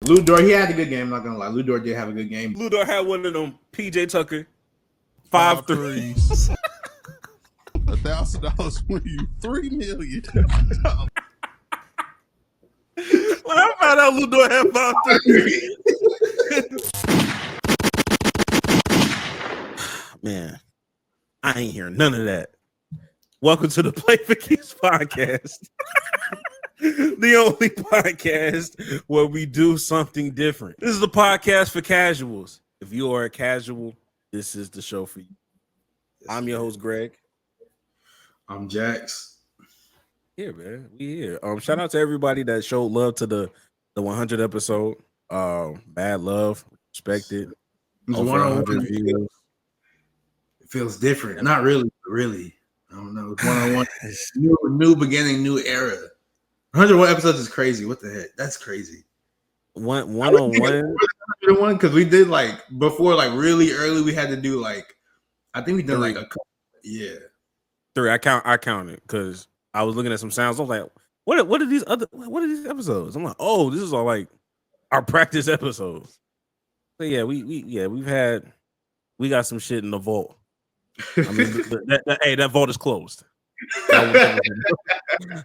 Lou Dort, he had a good game. I'm not gonna lie. Lou Dort did have a good game. Lou Dort had one of them PJ Tucker 5 threes. $1,000 win you $3 million. When I found out Lou Dort had 5 threes. Man, I ain't hearing none of that. Welcome to the Play for Keeps podcast. The only podcast where we do something different. This is the podcast for casuals. If you are a casual, this is the show for you. I'm your host, Greg. I'm Jax. Here, man. We here. Shout out to everybody that showed love to the 100 episode. Bad love, respected. Over 100 views. It feels different. Not really, but really. I don't know. It's one-on-one. new beginning, new era. 101 episodes is crazy. What the heck? That's crazy. One-on-one? Because we did like before, like really early. We had to do like, I think we did 3. like a couple. Yeah, 3. I counted because I was looking at some sounds. I was like, what are these episodes? I'm like, oh, this is all like our practice episodes. So yeah, we got some shit in the vault. I mean, that vault is closed. Let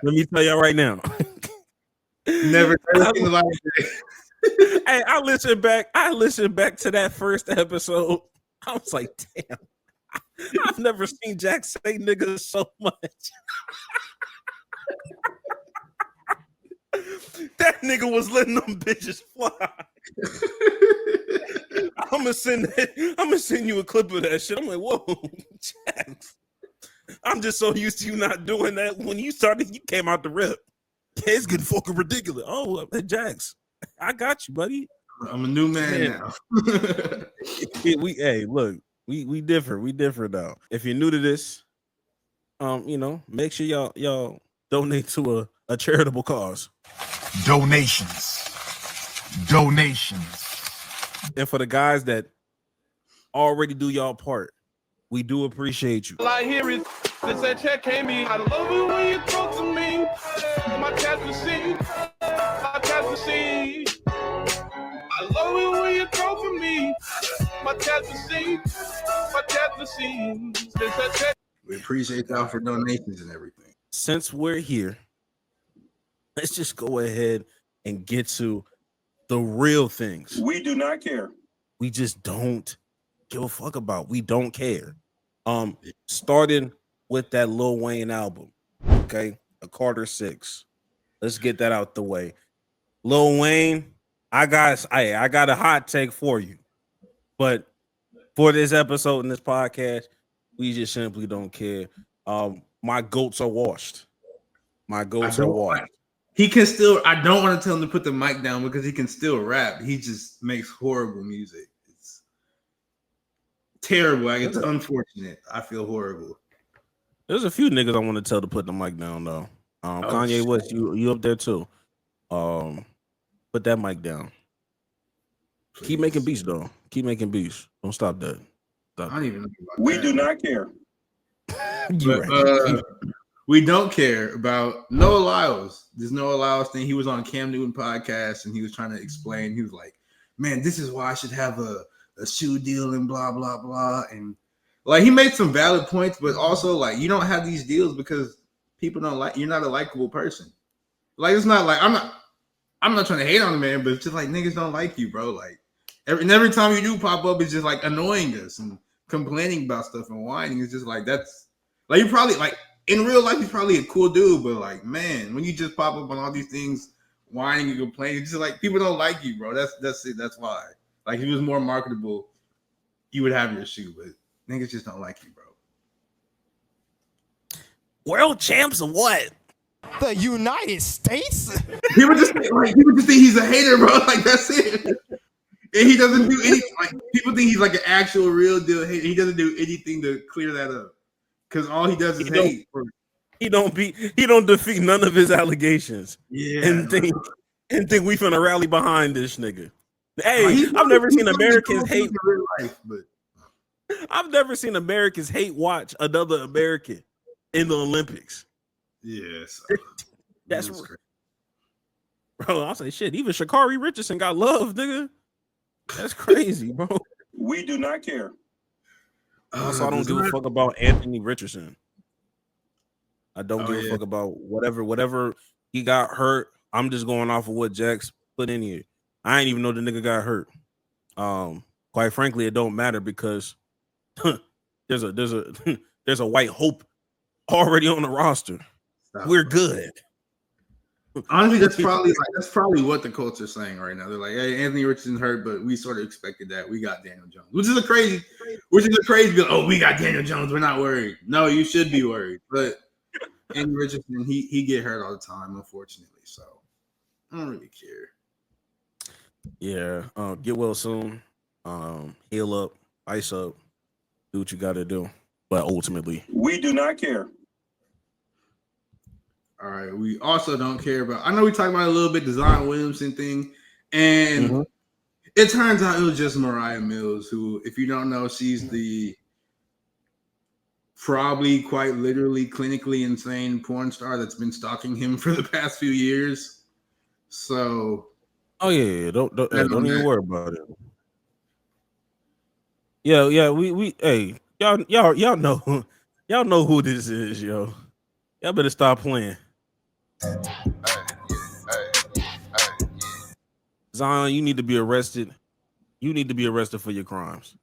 me tell y'all right now. Never. Hey, I listened back to that first episode. I was like, damn, I've never seen Jack say niggas so much. That nigga was letting them bitches fly. I'm gonna send you a clip of that shit. I'm like, whoa, Jax. I'm just so used to you not doing that. When you started, you came out the rip. It's getting fucking ridiculous. Oh, Jax, I got you, buddy. I'm a new man now. We different. We different now. If you're new to this, make sure y'all donate to a charitable cause. Donations. And for the guys that already do y'all part, we do appreciate you. All I hear is that check came in. I love it when you talk to me. My fantasy. I love it when you talk to me. My fantasy. We appreciate y'all for donations and everything. Since we're here, let's just go ahead and get to the real things. We do not care. We just don't give a fuck about. We don't care. Starting with that Lil Wayne album, okay, a Carter 6. Let's get that out the way. Lil Wayne, I got a hot take for you, but for this episode and this podcast, we just simply don't care. My goats are washed. He can still. I don't want to tell him to put the mic down because he can still rap. He just makes horrible music. It's terrible. It's unfortunate. I feel horrible. There's a few niggas I want to tell to put the mic down though. Kanye West, you up there too? Put that mic down. Please. Keep making beats though. Keep making beats. Don't stop that. I don't even know we do not care. We don't care about Noah Lyles. This Noah Lyles thing. He was on Cam Newton podcast and he was trying to explain. He was like, "Man, this is why I should have a shoe deal and blah blah blah." And like he made some valid points, but also like you don't have these deals because people don't like. You're not a likable person. Like it's not like I'm not trying to hate on the man, but it's just like niggas don't like you, bro. Like every time you do pop up, it's just like annoying us and complaining about stuff and whining. It's just like that's like you probably like. In real life, he's probably a cool dude, but like, man, when you just pop up on all these things, whining and complaining, it's just like people don't like you, bro. That's it. That's why. Like, if he was more marketable, you would have your shoe, but niggas just don't like you, bro. World champs or what? The United States? People just think he's a hater, bro. Like that's it. And he doesn't do anything. Like people think he's like an actual real deal hater. He doesn't do anything to clear that up. Because all he does is hate. He don't defeat none of his allegations. Yeah. And think we finna rally behind this nigga. Hey, I've never seen Americans hate. I've never seen Americans hate watch another American in the Olympics. Yes. That's Bro, I'll say shit. Even Sha'Carri Richardson got love, nigga. That's crazy, bro. We do not care. Also, I don't give a fuck about Anthony Richardson. I don't give a fuck about whatever he got hurt. I'm just going off of what Jax put in here. I ain't even know the nigga got hurt. Quite frankly, it don't matter because there's a white hope already on the roster. We're good. Honestly, that's probably what the Colts are saying right now. They're like, "Hey, Anthony Richardson hurt, but we sort of expected that. We got Daniel Jones, which is a crazy. Oh, we got Daniel Jones. We're not worried. No, you should be worried. But Anthony Richardson, he get hurt all the time, unfortunately. So I don't really care. Yeah, get well soon. Heal up, ice up, do what you got to do. But ultimately, we do not care. All right. We also don't care about. I know we talked about a little bit the Zion Williamson thing, and it turns out it was just Mariah Mills, who, if you don't know, she's the probably quite literally clinically insane porn star that's been stalking him for the past few years. So, don't even worry about it. Yeah, we hey, y'all know who this is, yo. Y'all better stop playing. Zion, you need to be arrested. You need to be arrested for your crimes.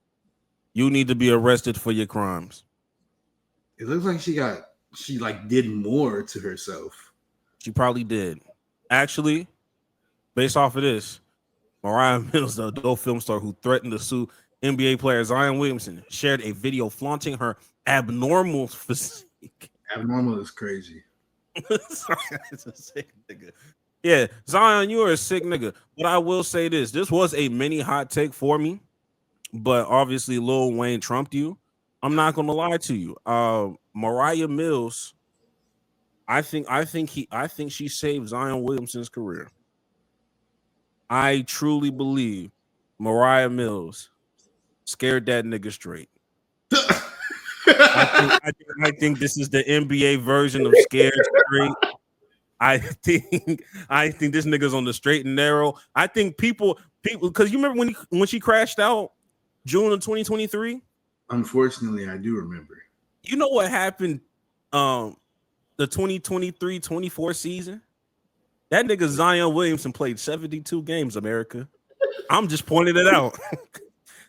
You need to be arrested for your crimes. It looks like she did more to herself. She probably did. Actually, based off of this, Mariah Mills, the adult film star who threatened to sue NBA player Zion Williamson, shared a video flaunting her abnormal physique. Abnormal is crazy. It's a sick nigga. Yeah, Zion, you are a sick nigga. But I will say this: this was a mini hot take for me, but obviously Lil Wayne trumped you. I'm not gonna lie to you. Mariah Mills, I think she saved Zion Williamson's career. I truly believe Mariah Mills scared that nigga straight. I think this is the NBA version of scared straight. I think this nigga's on the straight and narrow. I think people because you remember when she crashed out June of 2023. Unfortunately, I do remember. You know what happened? The 2023-24 season. That nigga Zion Williamson played 72 games. America. I'm just pointing it out.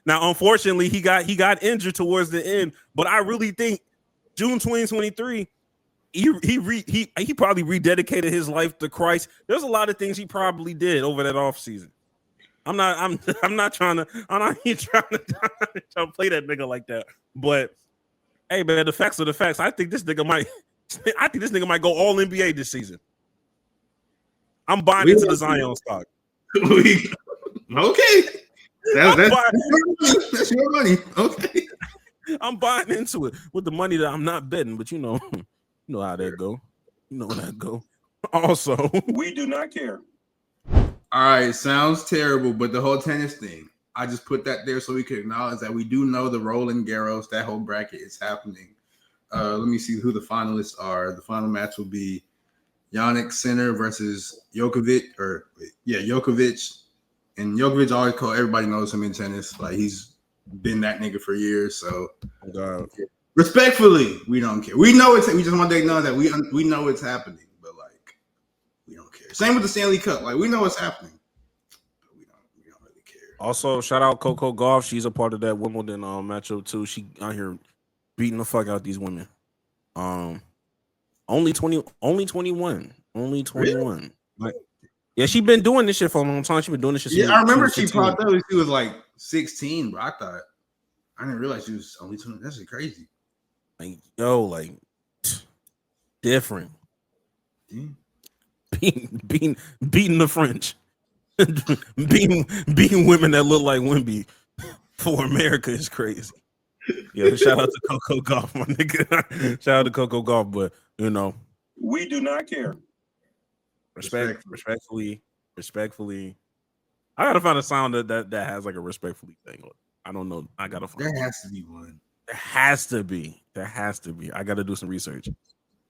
Now, unfortunately, he got injured towards the end, but I really think June 2023, he probably rededicated his life to Christ. There's a lot of things he probably did over that offseason. I'm not trying to play that nigga like that. But hey, man, the facts are the facts. I think this nigga might go all NBA this season. I'm buying into the Zion stock. Okay. That's your money. Okay. I'm buying into it with the money that I'm not betting, but you know how that go. You know how that go. Also, we do not care. All right, sounds terrible, but the whole tennis thing, I just put that there so we could acknowledge that we do know the Roland Garros, that whole bracket is happening. Let me see who the finalists are. The final match will be Jannik Sinner versus Djokovic, Djokovic. And Djokovic always everybody knows him in tennis. Like, he's been that nigga for years. So, respectfully, we don't care. We know we just want to acknowledge that we know it's happening, but like, we don't care. Same with the Stanley Cup. Like, we know it's happening, but we don't really care. Also, shout out Coco Gauff. She's a part of that Wimbledon matchup too. She out here beating the fuck out these women. Only 21. Really? Like, yeah, she been doing this shit for a long time. She been doing this shit. Yeah, I remember she popped up when she was like 16, but I didn't realize she was only 20. That's crazy. Like, yo, different. Yeah. Beating the French. beating women that look like Wemby for America is crazy. Yeah, shout out to Coco Gauff, my nigga. Shout out to Coco Gauff, but we do not care. Respectfully. I gotta find a sound that has like a respectfully thing. I don't know. I gotta find. There has to be one. There has to be. I gotta do some research.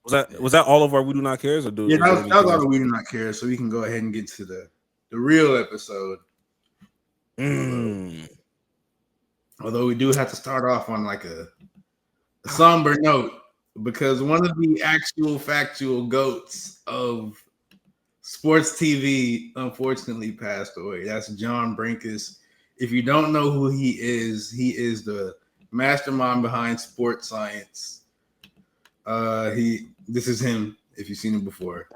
Was that all of our We Do Not Cares, or Yeah, that was all the We Do Not Care. So we can go ahead and get to the real episode. Although we do have to start off on like a somber note, because one of the actual factual goats of sports TV unfortunately passed away. That's John Brinkus. If you don't know who he is the mastermind behind sports science. This is him. If you've seen him before,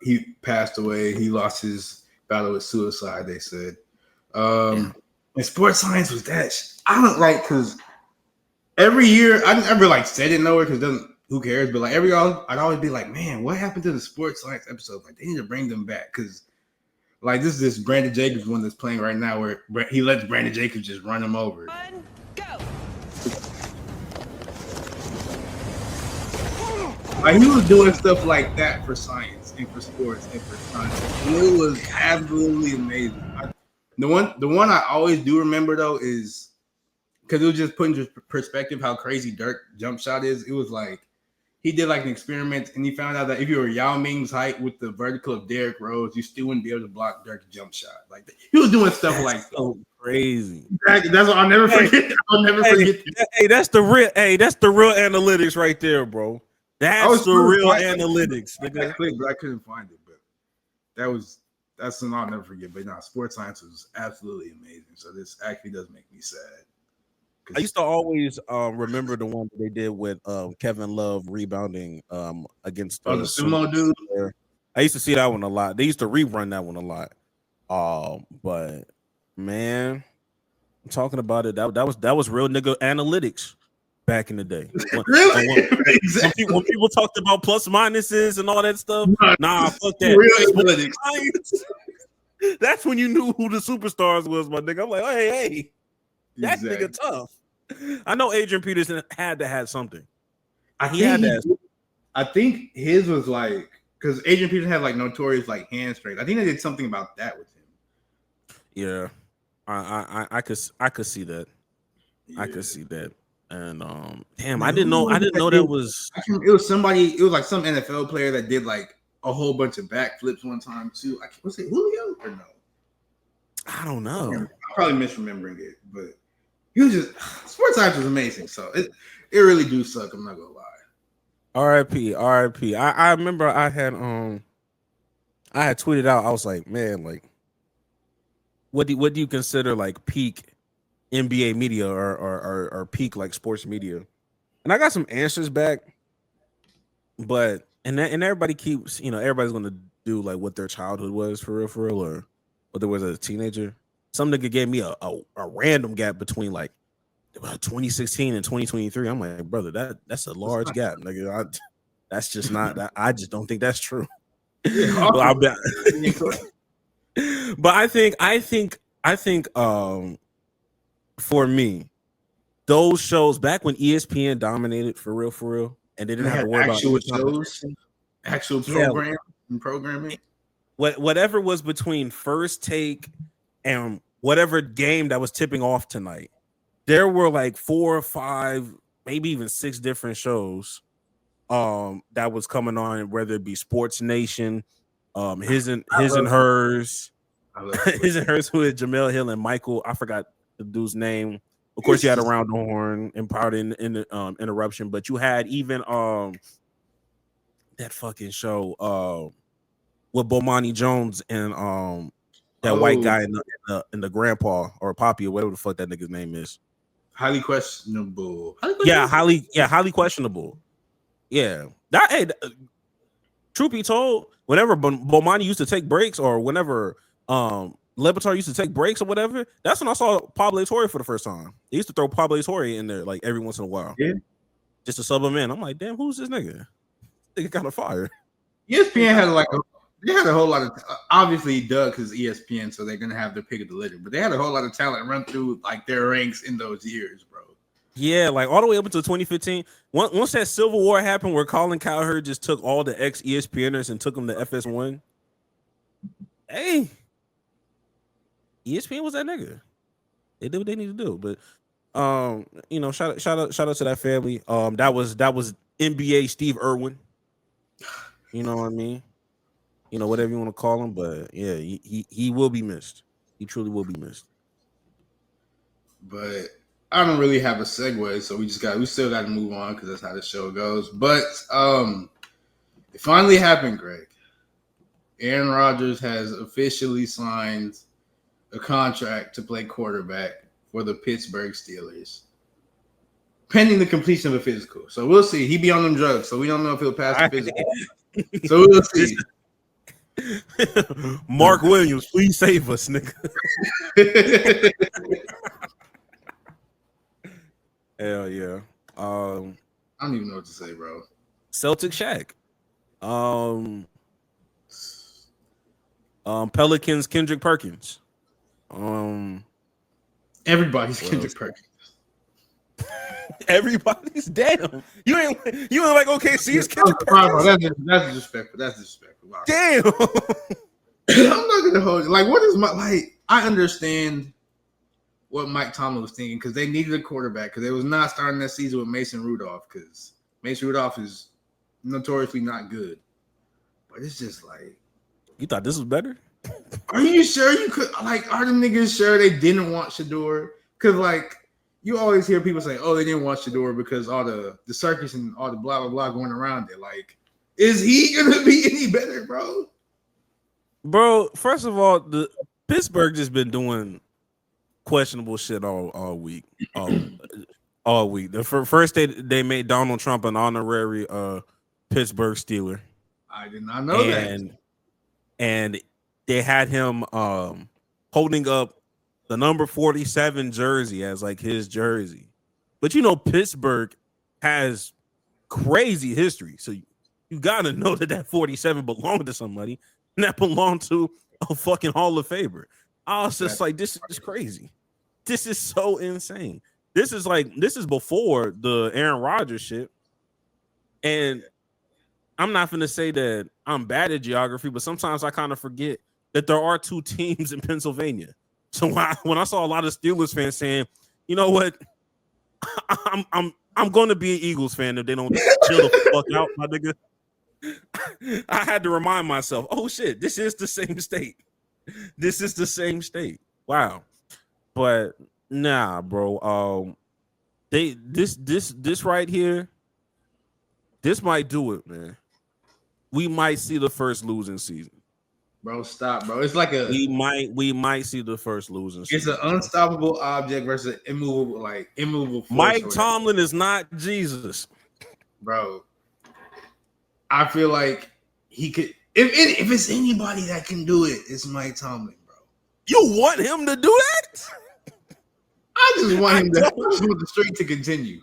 he passed away. He lost his battle with suicide. They said, and sports science was that. I don't like because every year I never like said it nowhere because doesn't. Who cares? But like every year, I'd always be like, man, what happened to the sports science episode? Like they need to bring them back because, like, this Brandon Jacobs one that's playing right now where he lets Brandon Jacobs just run him over. One, go. Like he was doing stuff like that for science and for sports and for science. And it was absolutely amazing. The one I always do remember though is because it was just putting into perspective how crazy Dirk jump shot is. It was like he did like an experiment and he found out that if you were Yao Ming's height with the vertical of Derrick Rose, you still wouldn't be able to block Dirk's jump shot. Like he was doing stuff like so crazy. That's what I'll never forget. I'll never forget. Hey, that's the real. Hey, that's the real analytics right there, bro. That's the real analytics. That clip, but I couldn't find it. But that's something I'll never forget. But sports science was absolutely amazing. So this actually does make me sad. I used to always remember the one that they did with Kevin Love rebounding against the sumo dude. I used to see that one a lot. They used to rerun that one a lot. But man, I'm talking about it. That was real nigga analytics back in the day. Really? When people talked about plus minuses and all that stuff, nah, fuck that. Real analytics. That's when you knew who the superstars was, my nigga. I'm like, hey. That nigga tough. I know Adrian Peterson had to have something. I think his was like because Adrian Peterson had like notorious like hand strength. I think they did something about that with him. Yeah, I could see that. Yeah. I could see that. And damn, I didn't know that was. It was somebody. It was like some NFL player that did like a whole bunch of backflips one time too. Was it Julio or no? I don't know. I'm probably misremembering it, but he was just sports science was amazing. So it really do suck. I'm not gonna lie. R.I.P. I remember I had tweeted out. I was like, man, like, what do you consider like peak NBA media or peak like sports media? And I got some answers back, but and everybody keeps everybody's gonna do like what their childhood was for real, or what there was as a teenager. Some nigga gave me a random gap between like 2016 and 2023. I'm like, brother, that's a large gap, nigga. That's just not that. I just don't think that's true. But I think for me, those shows back when ESPN dominated for real, and they didn't have to worry about actual shows, actual programming. Whatever was between First Take and whatever game that was tipping off tonight, there were like 4 or 5, maybe even 6 different shows that was coming on, whether it be Sports Nation, his and hers, his and hers, who is Jamel Hill and Michael. I forgot the dude's name. Of course, you had Around the Horn, Empowered in the Interruption, but you had even that fucking show with Bomani Jones and that white guy in the grandpa or Poppy or whatever the fuck that nigga's name is. Highly questionable. Highly questionable. Yeah. Truth be told, whenever Bomani used to take breaks or whenever Lebatard used to take breaks or whatever, that's when I saw Pablo Torre for the first time. They used to throw Pablo Torre in there like every once in a while. Yeah. Just to sub him in. I'm like, damn, who's this nigga? Nigga kind of fire. ESPN had they had a whole lot of obviously Doug because ESPN, so they're gonna have their pick of the litter. But they had a whole lot of talent run through like their ranks in those years, bro. Yeah, like all the way up until 2015. Once that Civil War happened, where Colin Cowherd just took all the ex ESPNers and took them to FS1. Hey, ESPN was that nigga. They did what they need to do. But shout out to that family. That was NBA Steve Irwin. You know what I mean? You know, whatever you want to call him, but yeah, he will be missed. He truly will be missed. But I don't really have a segue, so we still got to move on because that's how the show goes. But it finally happened, Greg. Aaron Rodgers has officially signed a contract to play quarterback for the Pittsburgh Steelers, pending the completion of a physical. So we'll see. He be on them drugs, so we don't know if he'll pass the physical. So we'll see. Mark Williams, please save us, nigga. Hell yeah. I don't even know what to say, bro. Celtic Shaq. Pelicans Kendrick Perkins. Everybody's Kendrick Perkins. Everybody's damn. You ain't like OKC's Kendrick Perkins. That's disrespectful. That's disrespectful. Wow. Damn. I'm not gonna hold you. Like, what is I understand what Mike Tomlin was thinking because they needed a quarterback because they was not starting that season with Mason Rudolph because Mason Rudolph is notoriously not good. But it's just like, you thought this was better? Are you sure you could? Like, are the niggas sure they didn't want Shador? Because like, you always hear people say, "Oh, they didn't want Shador because all the circus and all the blah blah blah going around it." Like, is he gonna be any better, bro? Bro, first of all, the Pittsburgh just been doing questionable shit all week. All week. The first they made Donald Trump an honorary Pittsburgh Steeler. I did not know that. And they had him holding up the number 47 jersey as like his jersey. But you know, Pittsburgh has crazy history. So you gotta know that 47 belonged to somebody. And that belonged to a fucking Hall of Famer. I was just like, this is crazy. This is so insane. This is before the Aaron Rodgers shit. And I'm not going to say that I'm bad at geography, but sometimes I kind of forget that there are two teams in Pennsylvania. So when I saw a lot of Steelers fans saying, you know what, I'm going to be an Eagles fan if they don't chill the fuck out, my nigga. I had to remind myself, oh shit, this is the same state. This is the same state. Wow. But nah, bro. This right here, this might do it, man. We might see the first losing season. Bro, stop, bro. It's like we might see the first losing season. It's an unstoppable object versus immovable force. Mike Tomlin is not Jesus. Bro. I feel like he could if it's anybody that can do it, it's Mike Tomlin, bro. You want him to do that? I just want the streak to continue.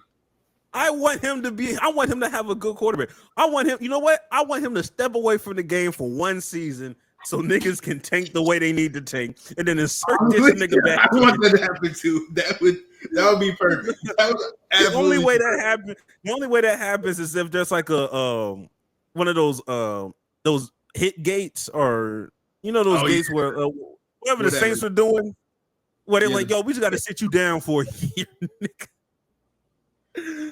I want him to have a good quarterback. I want him, you know what? I want him to step away from the game for one season so niggas can tank the way they need to tank and then insert this nigga back. I want that to happen too. That would be perfect. The only way that happens is if there's like a one of those hit gates or those gates where whatever the Saints are doing, where they're like, yo, we just got to sit you down for a year, nigga.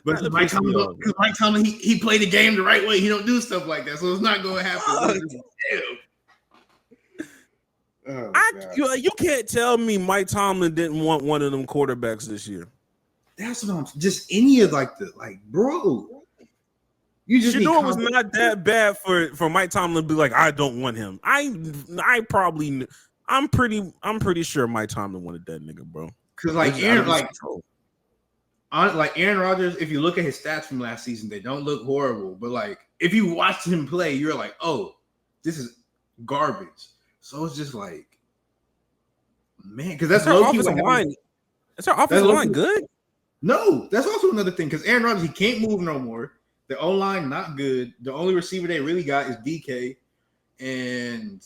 But Mike Tomlin, he played the game the right way. He don't do stuff like that, so it's not going to happen. You can't tell me Mike Tomlin didn't want one of them quarterbacks this year. That's what I'm just any of bro. You just Shador was not that bad for Mike Tomlin to be like, I don't want him. I'm pretty sure Mike Tomlin wanted that nigga, bro. Because Aaron Rodgers, if you look at his stats from last season, they don't look horrible. But if you watch him play, you're like, oh, this is garbage. So it's just like, man, because that's our offensive line. Is our offensive line good? No, that's also another thing. Because Aaron Rodgers, he can't move no more. The O-line not good. The only receiver they really got is DK, and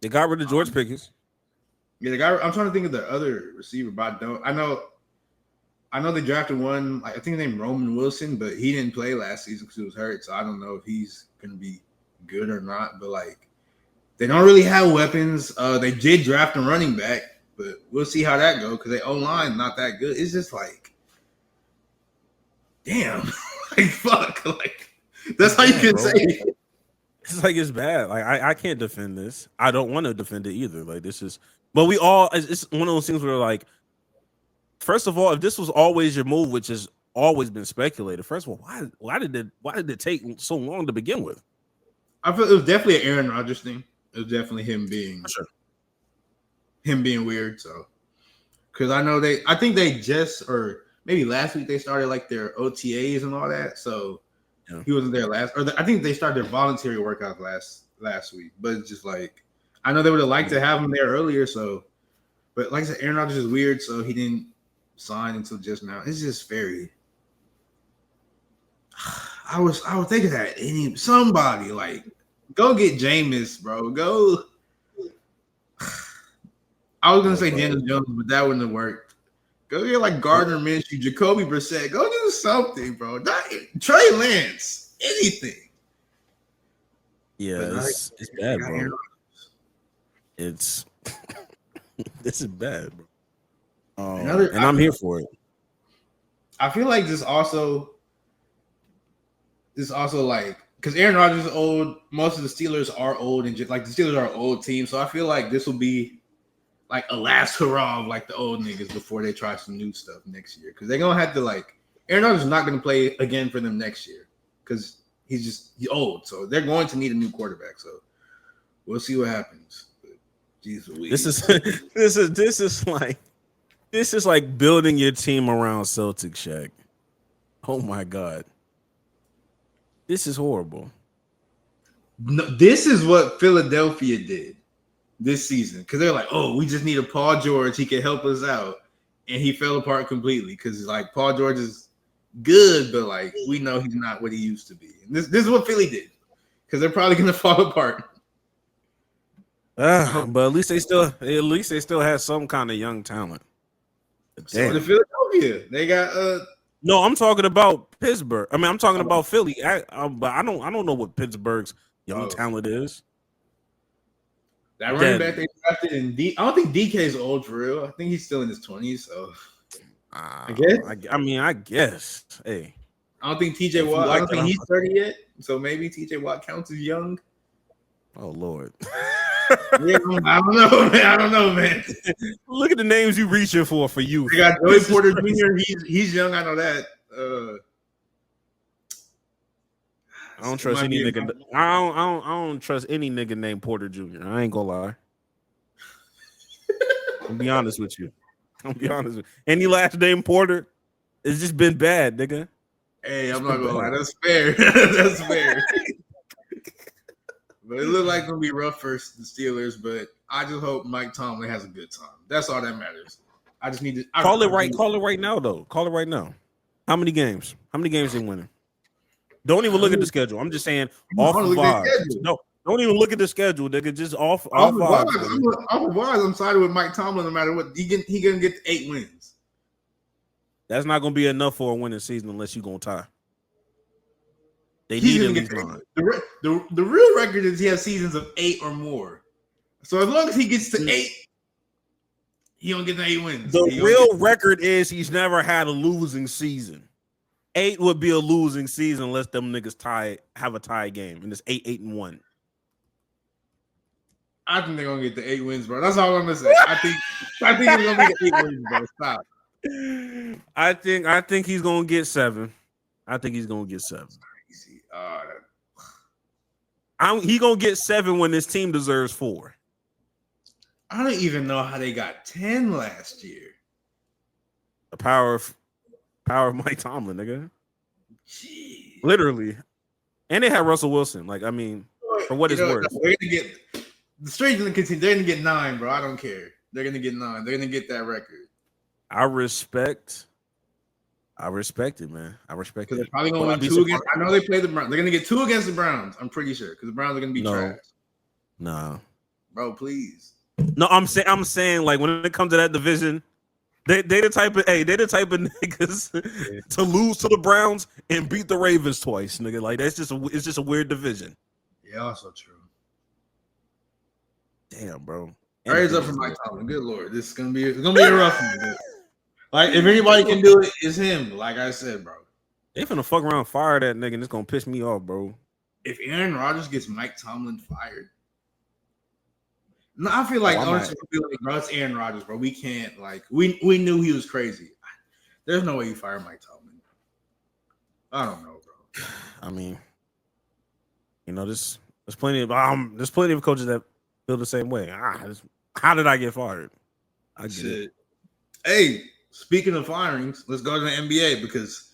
they got rid of George Pickens. Yeah, the guy. I'm trying to think of the other receiver, but I know they drafted one. I think his name Roman Wilson, but he didn't play last season because he was hurt. So I don't know if he's gonna be good or not. But they don't really have weapons. They did draft a running back, but we'll see how that goes because they O-line not that good. It's just damn, fuck, That's how you can say it. It's like it's bad. Like I can't defend this. I don't want to defend it either. Like this is, but we all. It's one of those things where like, first of all, if this was always your move, which has always been speculated, first of all, why did it take so long to begin with? I feel it was definitely an Aaron Rodgers thing. It was definitely him being weird. So, because I think they just, or maybe last week they started like their OTAs and all that. So. Yeah. He wasn't there last, I think they started their voluntary workouts last week. But it's just like, I know they would have liked to have him there earlier. So, but like I said, Aaron Rodgers is weird, so he didn't sign until just now. It's just very. I was thinking that somebody like go get Jameis, bro. Go. I was gonna say Daniel Jones, but that wouldn't have worked. Go get like Gardner Minshew, Jacoby Brissett. Go do something, bro. Not Trey Lance. Anything. Yeah, it's bad, bro. It's this is bad, bro. And I'm here for it. I feel like this also like because Aaron Rodgers is old. Most of the Steelers are old, and just like the Steelers are an old team, so I feel like this will be like a last hurrah of like the old niggas before they try some new stuff next year. Because they're gonna have to like Aaron Rodgers is not gonna play again for them next year because he's old. So they're going to need a new quarterback. So we'll see what happens. But, geez, this is like building your team around Celtic Shaq. Oh my God. This is horrible. No, this is what Philadelphia did this season because they're like, oh, we just need a Paul George. He can help us out. And he fell apart completely because like Paul George is good, but like we know he's not what he used to be. And this is what Philly did because they're probably going to fall apart. But at least they still had some kind of young talent. So the Philadelphia, they got No, I'm talking about Pittsburgh. I mean, I'm talking about Philly. But I don't know what Pittsburgh's young talent is. That running back they drafted in I don't think DK is old for real. I think he's still in his 20s. So I guess. I guess. Hey, I don't think TJ Watt. I don't think he's 30 yet. So maybe TJ Watt counts as young. Oh Lord. Yeah, I don't know, man. Look at the names you reaching for you. They got Joey Porter Jr. He's young. I know that. I don't trust any nigga. I don't trust any nigga named Porter Jr. I ain't gonna lie. I'll be honest with you. Any last name Porter, it's just been bad, nigga. Hey, I'm not gonna lie. That's fair. That's fair. But it looked like it's gonna be rough for the Steelers. But I just hope Mike Tomlin has a good time. That's all that matters. I just need to call it right now, though. Call it right now. How many games? How many games they winning? Don't even look at the schedule. I'm just saying off of vibes. No, don't even look at the schedule, nigga. Just off vibes. Off of vibes, I'm siding with Mike Tomlin no matter what. He gonna get 8 wins. That's not gonna be enough for a winning season unless you're gonna tie. They need at least 9. The real record is he has seasons of 8 or more. So as long as he gets to 8, he don't get the 8 wins. The real record is he's never had a losing season. 8 would be a losing season unless them niggas have a tie game, and it's 8-1. I think they're gonna get the 8 wins, bro. That's all I'm gonna say. I think it's gonna be the 8 wins, bro. Stop. I think he's gonna get 7. I think he's gonna get 7. He gonna get 7 when this team deserves 4. I don't even know how they got 10 last year. The power of Mike Tomlin, nigga. Jeez. Literally. And they had Russell Wilson. Like, I mean, for what it's worth. They're gonna get the Strange in the continue. They're gonna get 9, bro. I don't care. They're gonna get 9. They're gonna get that record. I respect it, man. I respect it. They're probably gonna win 2 against. I know they play the Browns. They're gonna get 2 against the Browns. I'm pretty sure because the Browns are gonna be trash. No, bro, please. No, I'm saying like when it comes to that division, they the type of niggas to lose to the Browns and beat the Ravens twice, nigga. Like it's just a weird division. Yeah, also true. Damn, bro. Praise up for Mike Tomlin. Good Lord, it's gonna be a rough one. Like if anybody can do it, it's him. Like I said, bro. They finna fuck around, fire that nigga, and it's gonna piss me off, bro. If Aaron Rodgers gets Mike Tomlin fired, no, I feel like ownership will be like, bro, it's Aaron Rodgers, bro. We can't we knew he was crazy. There's no way you fire Mike Tomlin. I don't know, bro. I mean, there's plenty of coaches that feel the same way. How did I get fired? I get it. Hey, speaking of firings, let's go to the NBA because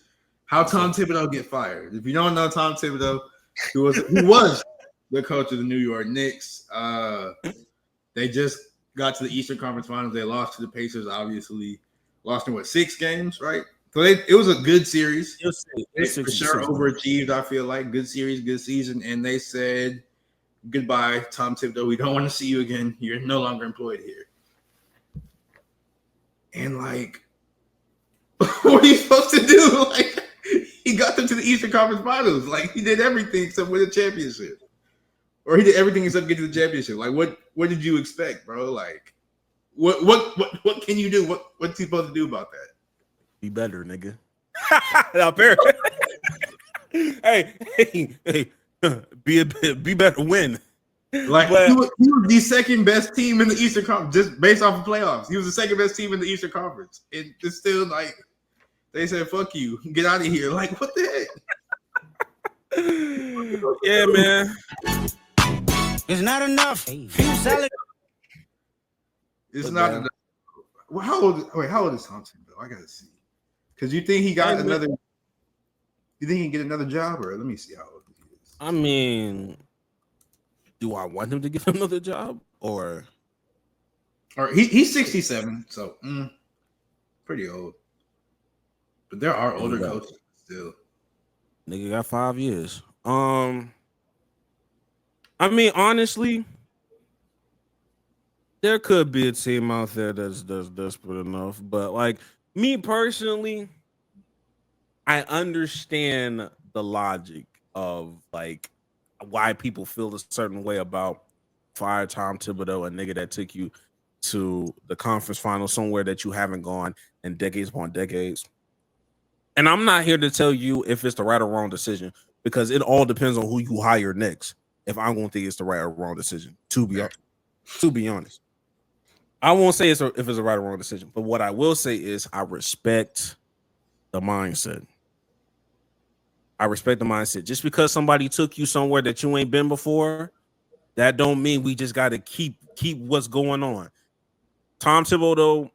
how Tom Thibodeau get fired. If you don't know Tom Thibodeau, he was the coach of the New York Knicks. They just got to the Eastern Conference Finals. They lost to the Pacers, obviously. Lost in 6 games, right? So it was a good series. They for sure overachieved, I feel like. Good series, good season. And they said, goodbye, Tom Thibodeau. We don't want to see you again. You're no longer employed here. And what are you supposed to do? He got them to the Eastern Conference Finals. He did everything except win a championship. Or he did everything except get to the championship. What did you expect, bro? What can you do? What's he supposed to do about that? Be better, nigga. hey, be better. Win. He was the second best team in the Eastern Conference, just based off of playoffs. He was the second best team in the Eastern Conference. It's still they said, "Fuck you, get out of here." What the heck? Yeah, man. It's not enough. It's not enough. Well, how old is Thompson, though? I gotta see. Because you think he got another? You think he can get another job, or let me see how old he is. I mean, do I want him to get another job, or he's 67, so pretty old. But there are older coaches still. Nigga got 5 years. I mean, honestly, there could be a team out there that's desperate enough, but me personally, I understand the logic of why people feel a certain way about fire Tom Thibodeau, a nigga that took you to the conference final somewhere that you haven't gone in decades upon decades. And I'm not here to tell you if it's the right or wrong decision, because it all depends on who you hire next. If I'm going to think it's the right or wrong decision, to be honest, I won't say if it's a right or wrong decision. But what I will say is I respect the mindset. I respect the mindset. Just because somebody took you somewhere that you ain't been before, that don't mean we just got to keep what's going on. Tom Thibodeau,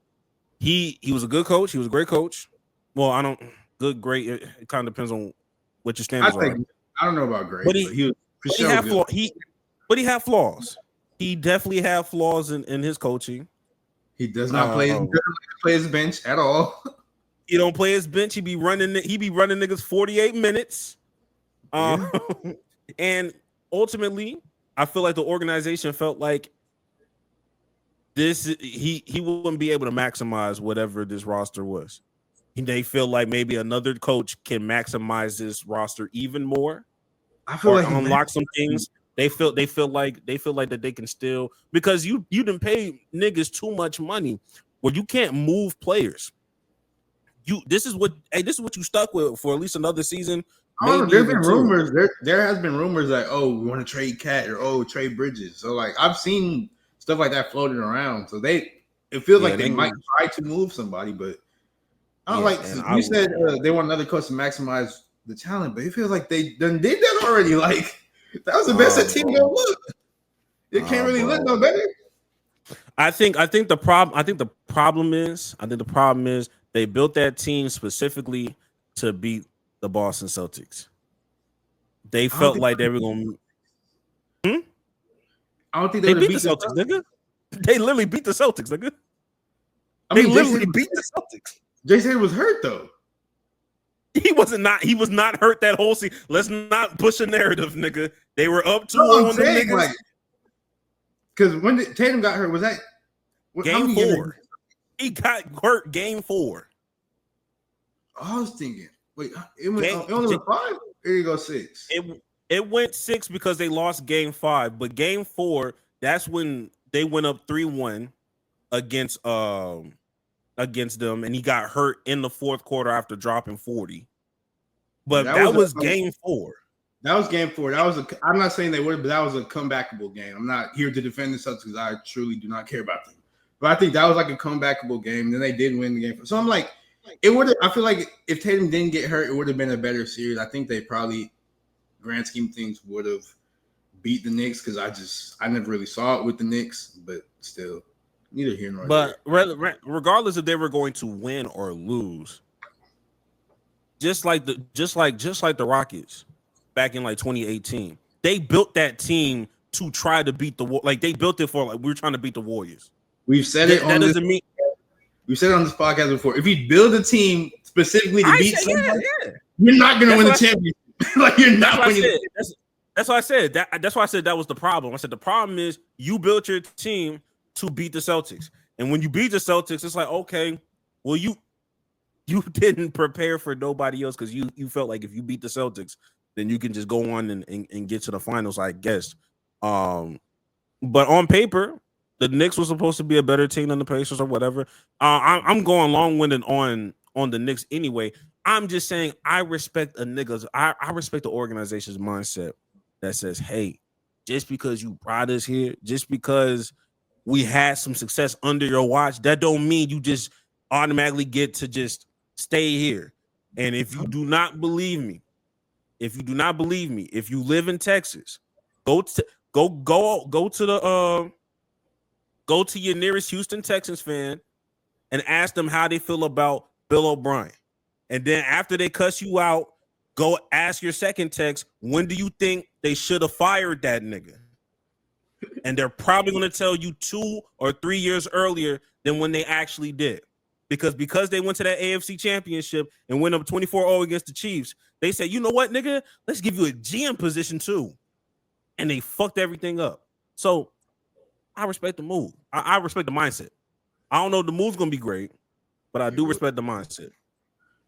he was a good coach. He was a great coach. Well, great. It kind of depends on what your standards are. I don't know about great, but he had flaws. He definitely had flaws in his coaching. He does not play his bench at all. He don't play his bench. He be running niggas 48 minutes. And ultimately, I feel like the organization felt like he wouldn't be able to maximize whatever this roster was. They feel like maybe another coach can maximize this roster even more. I feel like unlock some things. They feel like that they can still, because you didn't pay niggas too much money where you can't move players. This is what you stuck with for at least another season. There's been rumors. There has been rumors that we want to trade Cat or trade Bridges. So I've seen stuff like that floating around. So it feels like they might try to move somebody, but I don't you said they want another coach to maximize the talent, but it feels like they done did that already. That was the best that team gonna look. It can't really look no better. I think the problem is they built that team specifically to beat the Boston Celtics. They felt like they were going to. I don't think they beat the Celtics, nigga. They literally beat the Celtics, nigga. They literally beat the Celtics. Jason was hurt though. He was not hurt that whole season. Let's not push a narrative, nigga. They were up 2-0 on the niggas. Because when Tatum got hurt, was that game 4? He got hurt game 4. I was thinking, wait, it only went 5? There you go, 6. It went 6 because they lost game 5, but game 4, that's when they went up 3-1 against them, and he got hurt in the fourth quarter after dropping 40. But that was game 4. That was game 4. I'm not saying they would, but that was a comebackable game. I'm not here to defend the Celtics because I truly do not care about them. But I think that was like a comebackable game. Then they did win the game. So I'm like, it would have. I feel like if Tatum didn't get hurt, it would have been a better series. I think they probably, grand scheme of things, would have beat the Knicks because I never really saw it with the Knicks. But still, neither here nor there. But regardless if they were going to win or lose, just like the Rockets back in like 2018, they built that team to try to beat they built it for we're trying to beat the Warriors. We've said it on this. We've said it on this podcast before. If you build a team specifically to beat somebody, you're not going to win the championship. Like you're not winning. That's why I said that. That's why I said that was the problem. I said the problem is you built your team to beat the Celtics, and when you beat the Celtics, it's like okay, well you didn't prepare for nobody else because you felt like if you beat the Celtics, then you can just go on and get to the finals, I guess. But on paper, the Knicks was supposed to be a better team than the Pacers or whatever. I'm going long-winded on the Knicks anyway. I'm just saying I respect I respect the organization's mindset that says, hey, just because you brought us here, just because we had some success under your watch, that don't mean you just automatically get to just stay here. And if you do not believe me, if you live in Texas, go to your nearest Houston Texans fan and ask them how they feel about Bill O'Brien. And then after they cuss you out, go ask your second Tex, when do you think they should have fired that nigga? And they're probably going to tell you 2 or 3 years earlier than when they actually did. Because they went to that AFC championship and went up 24-0 against the Chiefs, they said, you know what, nigga? Let's give you a GM position too. And they fucked everything up. So I respect the move. I respect the mindset. I don't know if the move's going to be great, but I do respect the mindset.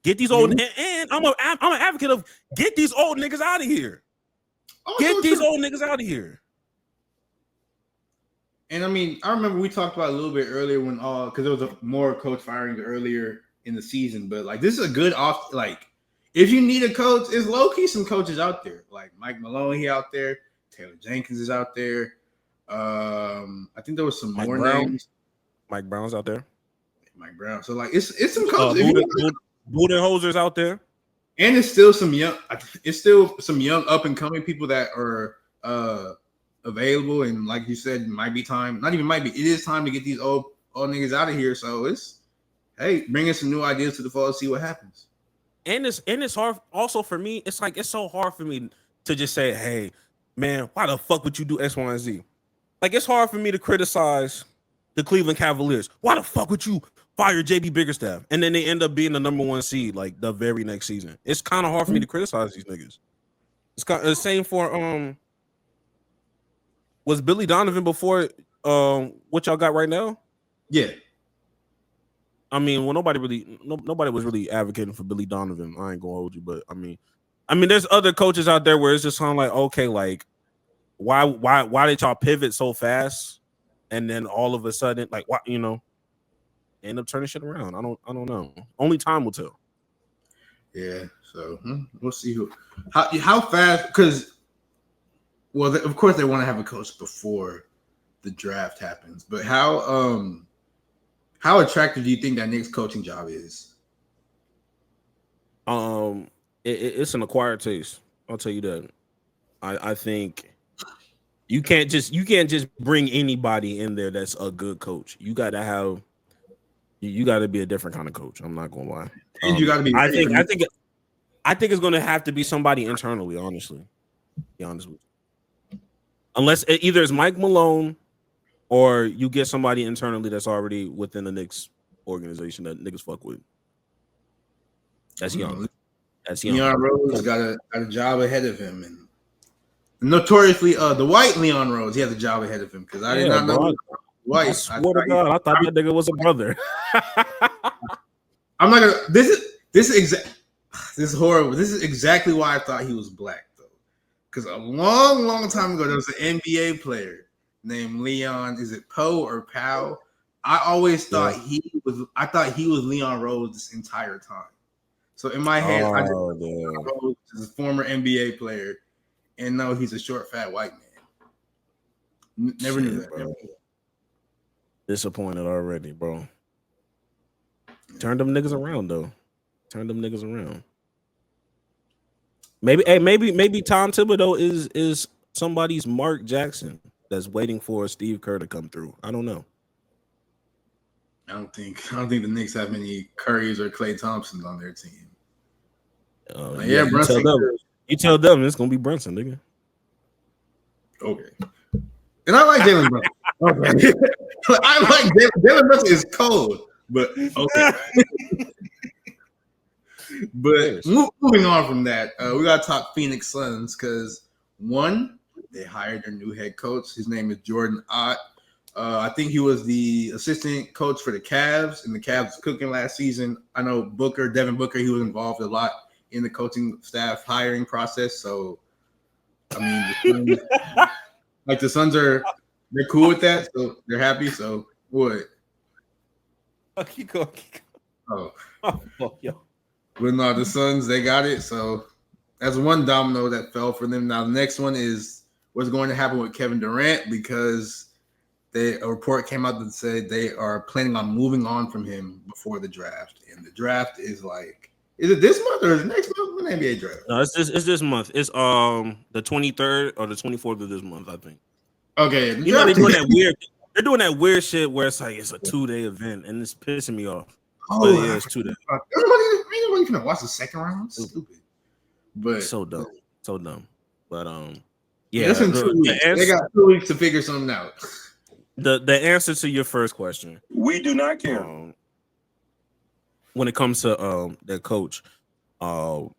Get these old, and I'm an advocate of get these old niggas out of here. Get these old niggas out of here. And I mean, I remember we talked about it a little bit earlier when because there was more coach firings earlier in the season, but like this is a good off. Like if you need a coach, it's low key some coaches out there. Like Mike Malone, he out there. Taylor Jenkins is out there. I think there was some more names. Mike Brown's out there. Mike Brown. So like it's some coaches. Budenholzer's out there. And it's still some young up and coming people that are available, and like you said, it might be time. Not even might be. It is time to get these old niggas out of here. So it's bring in some new ideas to the fall. See what happens. And it's hard. Also for me, it's like it's so hard for me to just say, hey, man, why the fuck would you do X, Y, and Z? Like it's hard for me to criticize the Cleveland Cavaliers. Why the fuck would you fire JB Bickerstaff? And then they end up being the number 1 seed like the very next season. It's kind of hard for me to criticize these niggas. It's kind of the same for was Billy Donovan before what y'all got right now? Yeah. I mean, well, nobody was really advocating for Billy Donovan. I ain't gonna hold you, but I mean, there's other coaches out there where it's just kind of like, okay, like, why did y'all pivot so fast, and then all of a sudden, like, what, end up turning shit around? I don't know. Only time will tell. Yeah. So we'll see how fast, because, well, of course they want to have a coach before the draft happens, but how attractive do you think that Knicks coaching job is? It's an acquired taste. I'll tell you that. I think you can't just bring anybody in there that's a good coach. You got to be a different kind of coach. I'm not gonna lie. And you got to be. I think it's gonna have to be somebody internally. Honestly, be honest with you. Unless either it's Mike Malone, or you get somebody internally that's already within the Knicks organization that niggas fuck with. That's young. Leon Rose got a job ahead of him, and notoriously, the white Leon Rose, he has a job ahead of him because I did not know white. I swear to God, I thought that nigga was a brother. I'm not gonna. This is horrible. This is exactly why I thought he was black though, because a long time ago there was an NBA player named Leon. Is it Poe or Powell? I always thought he was. I thought he was Leon Rose this entire time. So in my head, I just damn. he's a former NBA player, and no, he's a short, fat white man. Never knew that. Bro. Disappointed already, bro. Turn them niggas around though. Turn them niggas around. Maybe Tom Thibodeau is somebody's Mark Jackson that's waiting for Steve Kerr to come through. I don't know. I don't think the Knicks have any Currys or Klay Thompsons on their team. Brunson. You tell them it's gonna be Brunson, nigga. Okay. And I like Jalen Brunson. Okay. I like Jalen Brunson is cold, but okay. But moving on from that, we got to talk Phoenix Suns because one, they hired their new head coach. His name is Jordan Ott. I think he was the assistant coach for the Cavs, and the Cavs was cooking last season. I know Devin Booker, he was involved a lot in the coaching staff hiring process. So, I mean, the Suns they're cool with that, so they're happy. So what? Keep going. Oh, yo. But no, the Suns, they got it. So that's one domino that fell for them. Now the next one is what's going to happen with Kevin Durant, because a report came out that said they are planning on moving on from him before the draft. And the draft is is it this month or is it next month? When NBA draft? No, it's this month. It's the 23rd or the 24th of this month, I think. Okay. They're doing that weird shit where it's like it's a 2-day event and it's pissing me off. Oh, but yeah, it's 2 days. Everybody gonna watch the second round. Stupid. But so dumb. But yeah, that's in 2 weeks. They got 2 weeks to figure something out. The answer to your first question, we do not care. When it comes to their coach, shout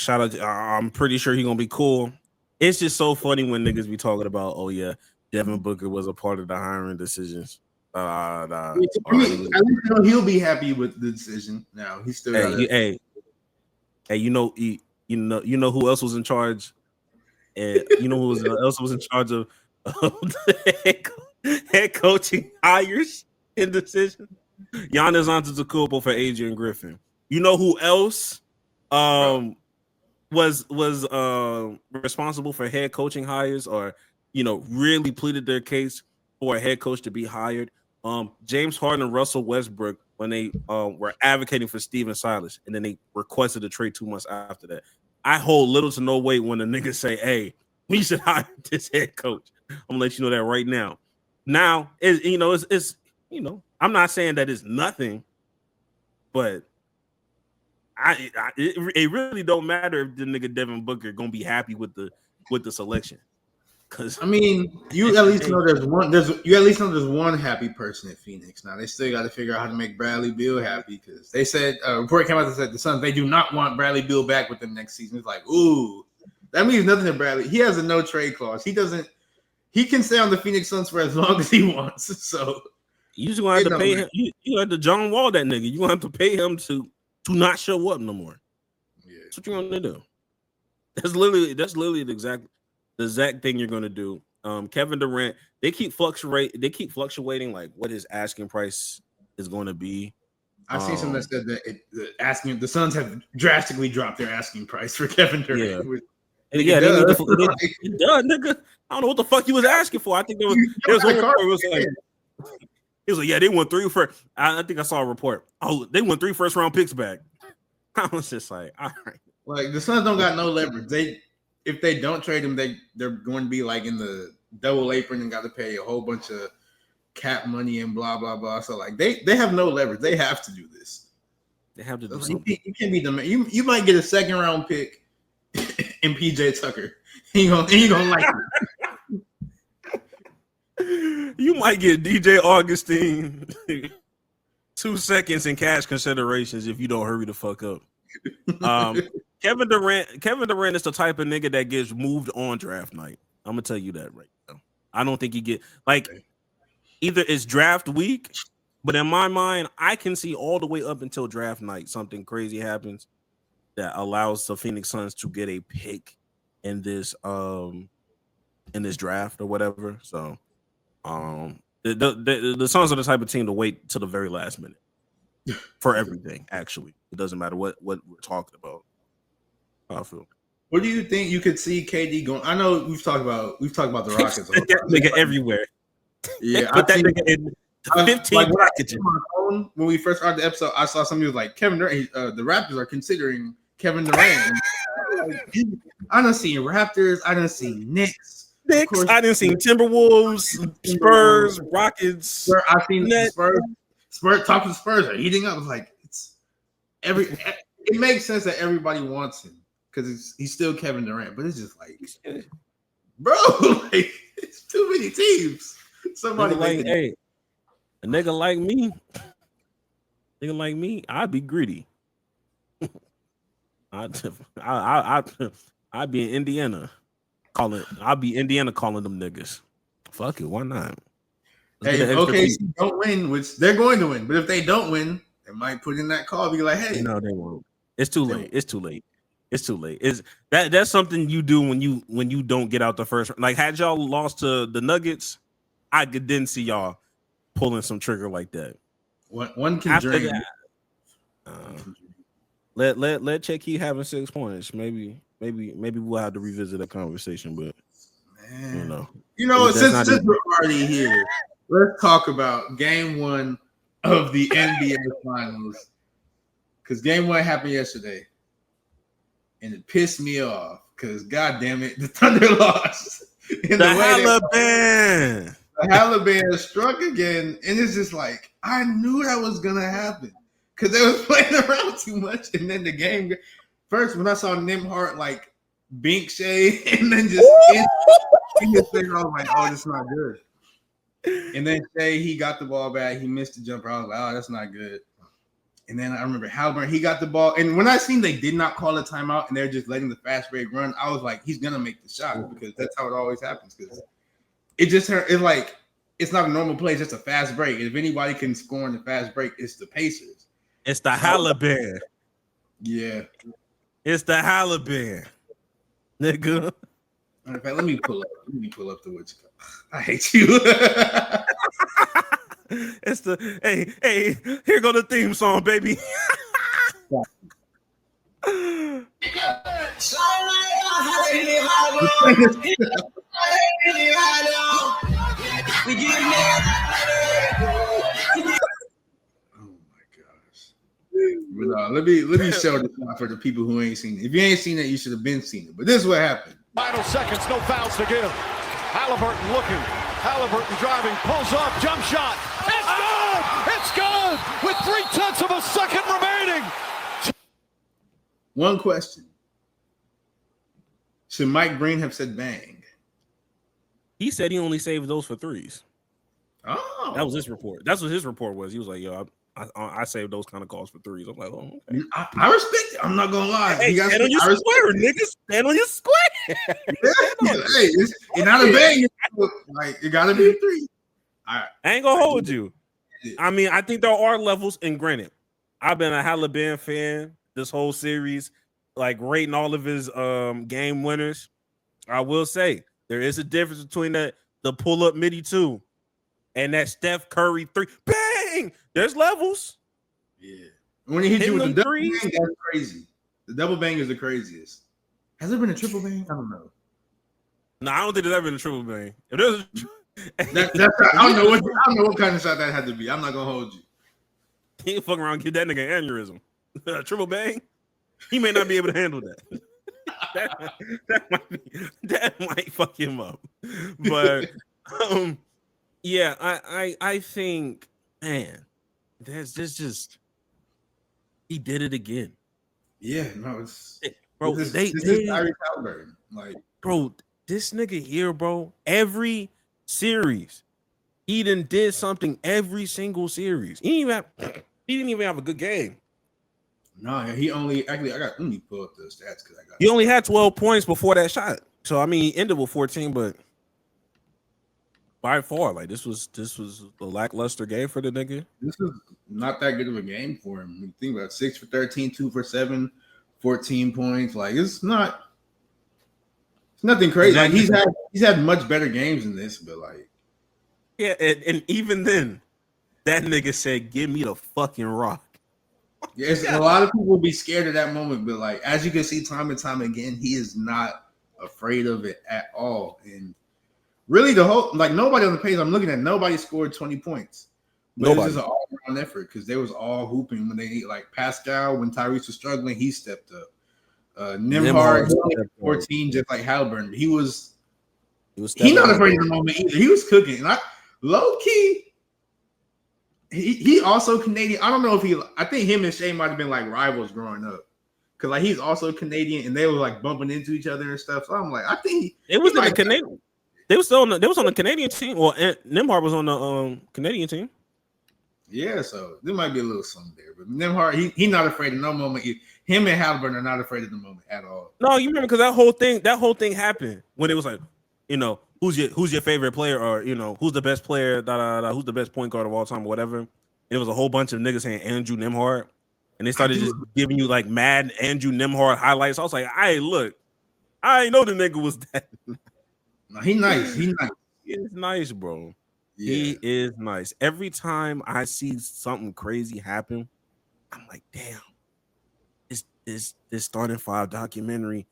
out. I'm pretty sure he's gonna be cool. It's just so funny when niggas be talking about, oh yeah, Devin Booker was a part of the hiring decisions. At least he'll be happy with the decision. Now he's still you know who else was in charge, and you know who else was in charge of the head coaching hires and decision. Giannis Antetokounmpo for Adrian Griffin. You know who else was responsible for head coaching hires, or really pleaded their case for a head coach to be hired? James Harden and Russell Westbrook, when they were advocating for Steven Silas, and then they requested a trade 2 months after that. I hold little to no weight when a nigga say, "Hey, we should hire this head coach." I'm gonna let you know that right now. Now, it's I'm not saying that it's nothing, but it really don't matter if the nigga Devin Booker gonna be happy with the selection. Because you at least know there's one happy person at Phoenix. Now they still got to figure out how to make Bradley Beal happy, because they said a report came out that said the Suns, they do not want Bradley Beal back with them next season. It's like, ooh, that means nothing to Bradley. He has a no trade clause. He can stay on the Phoenix Suns for as long as he wants. So you just gonna have to pay him. You have to John Wall that nigga. You gonna have to pay him to not show up no more. Yeah. That's what you're gonna do. That's literally the exact thing you're gonna do. Kevin Durant, they keep fluctuating like what his asking price is going to be. I've seen some that said that the Suns have drastically dropped their asking price for Kevin Durant. Yeah, nigga. I don't know what the fuck he was asking for. I think there was one report. It was like, he was like, yeah, they won 3 for. I think I saw a report. Oh, they won 3 first-round picks back. I was just like, all right. Like, the Suns don't got no leverage. If they don't trade him, they're going to be like in the double apron and got to pay a whole bunch of cap money and blah blah blah. So like they have no leverage. They have to do this. They have to do something. You can't be the man. You might get a 2nd-round pick in PJ Tucker. He gonna like it. You might get DJ Augustine 2 seconds in cash considerations if you don't hurry the fuck up. Kevin Durant is the type of nigga that gets moved on draft night. I'm gonna tell you that right now. I don't think he get either it's draft week, but in my mind, I can see all the way up until draft night something crazy happens that allows the Phoenix Suns to get a pick in this draft or whatever. So the Suns are the type of team to wait till the very last minute. for everything. Actually, it doesn't matter what we're talking about. I feel. What do you think you could see KD going? I know we've talked about the Rockets. Put that nigga everywhere. Yeah, put that nigga in 15 packages. When we first started the episode, I saw somebody was like, Kevin Durant, the Raptors are considering Kevin Durant. I done seen Raptors. I done seen Knicks. I done seen Timberwolves, Spurs, Rockets. I've seen Spurs. Top of the Spurs are heating up. It's like it makes sense that everybody wants him because he's still Kevin Durant, but it's just like, bro, like it's too many teams. Somebody a nigga like me, I'd be greedy. I'd be in Indiana calling them niggas. Fuck it, why not? Hey, if OKC don't win, which they're going to win, but if they don't win, they might put in that call. Be like, hey, no, they won't. It's too late. That's something you do when you don't get out the first. Like, had y'all lost to the Nuggets, I didn't see y'all pulling some trigger like that. One can dream. Let Chet keep having 6 points. Maybe we'll have to revisit that conversation. But man, since we're already here, let's talk about Game 1 of the NBA Finals. Because Game 1 happened yesterday, and it pissed me off. Because goddamn it, the Thunder lost. The Haliban struck again, and it's just like I knew that was gonna happen because they was playing around too much. And then the game first, when I saw Nimhart like bink Shea, and then just in his face, I was like, "Oh, that's not good." And then Shea, he got the ball back, he missed the jumper. I was like, "Oh, that's not good." And then I remember Halliburton, he got the ball, and when I seen they did not call a timeout and they're just letting the fast break run, I was like, "He's gonna make the shot," because that's how it always happens. Because it just it's like it's not a normal play, it's just a fast break. If anybody can score in the fast break, it's the Pacers. It's the HALIBAN. Yeah. It's the HALIBAN. Nigga. In fact, let me pull up the woods. I hate you. It's the hey, here go the theme song, baby. But, let me show this for the people who ain't seen it. If you ain't seen it, you should have been seen it. But this is what happened. Final seconds, no fouls to give. Halliburton looking. Halliburton driving, pulls up, jump shot. It's good! It's good! With 0.3 of a second remaining. One question. Should Mike Breen have said bang? He said he only saved those for threes. Oh. That was his report. That's what his report was. He was like, yo, I saved those kind of calls for threes. I'm like, oh, okay. I respect it. I'm not gonna lie. Hey, stand on your square, nigga. Stand on your square. Hey, it's not a bang. Like, it gotta be a three. I ain't gonna hold you. I mean, I think there are levels, and granted, I've been a HALIBAN fan this whole series, like rating all of his game winners. I will say there is a difference between the pull-up midi 2 and that Steph Curry 3. Bang! There's levels. Yeah. When he hit you with the double bang, that's crazy. The double bang is the craziest. Has there been a triple bang? I don't know. No, I don't think there's ever been a triple bang. If there's I don't know what kind of shot that had to be. I'm not gonna hold you. He ain't fucking around and give that nigga an aneurysm. A triple bang? He may not be able to handle that. that might fuck him up. But yeah, I think, man, there's just he did it again. Yeah, no, it's bro. This is Tyrese Halliburton. Like, bro, this nigga here, bro. Every series, he did something. Every single series, he didn't even have a good game. No, he only let me pull up the stats because he only had 12 points before that shot. So I mean, he ended with 14, but by far, like this was a lackluster game for the nigga. This is not that good of a game for him. You think about 6 for 13, 2 for 7, 14 points. Like it's nothing crazy. Like he's had much better games than this, but like yeah, and even then, that nigga said, "Give me the fucking rock." Yes, a lot of people will be scared of that moment, but like as you can see, time and time again, he is not afraid of it at all. And really, the whole like nobody on the page I'm looking at, nobody scored 20 points. But it was just an all-around effort because they was all hooping when they need like Pascal when Tyrese was struggling, he stepped up. Nembhard 14, just like Halliburton. He not afraid of the moment either. He was cooking. And low key. He also Canadian. I don't know if I think him and Shea might have been like rivals growing up. Cause like he's also Canadian and they were like bumping into each other and stuff. So I'm like, I think it was the Canadian. They was on the Canadian team. Well, Nembhard was on the Canadian team. Yeah, so there might be a little something there. But Nembhard, he not afraid of no moment. Him and Halliburton are not afraid of the moment at all. No, you remember because that whole thing happened when it was like, who's your favorite player, or who's the best player, who's the best point guard of all time, or whatever. And it was a whole bunch of niggas saying Andrew Nembhard, and they started just giving you like mad Andrew Nembhard highlights. I was like, I know the nigga was that. No, he nice. He's nice, bro. Yeah. He is nice. Every time I see something crazy happen, I'm like, damn, this starting five documentary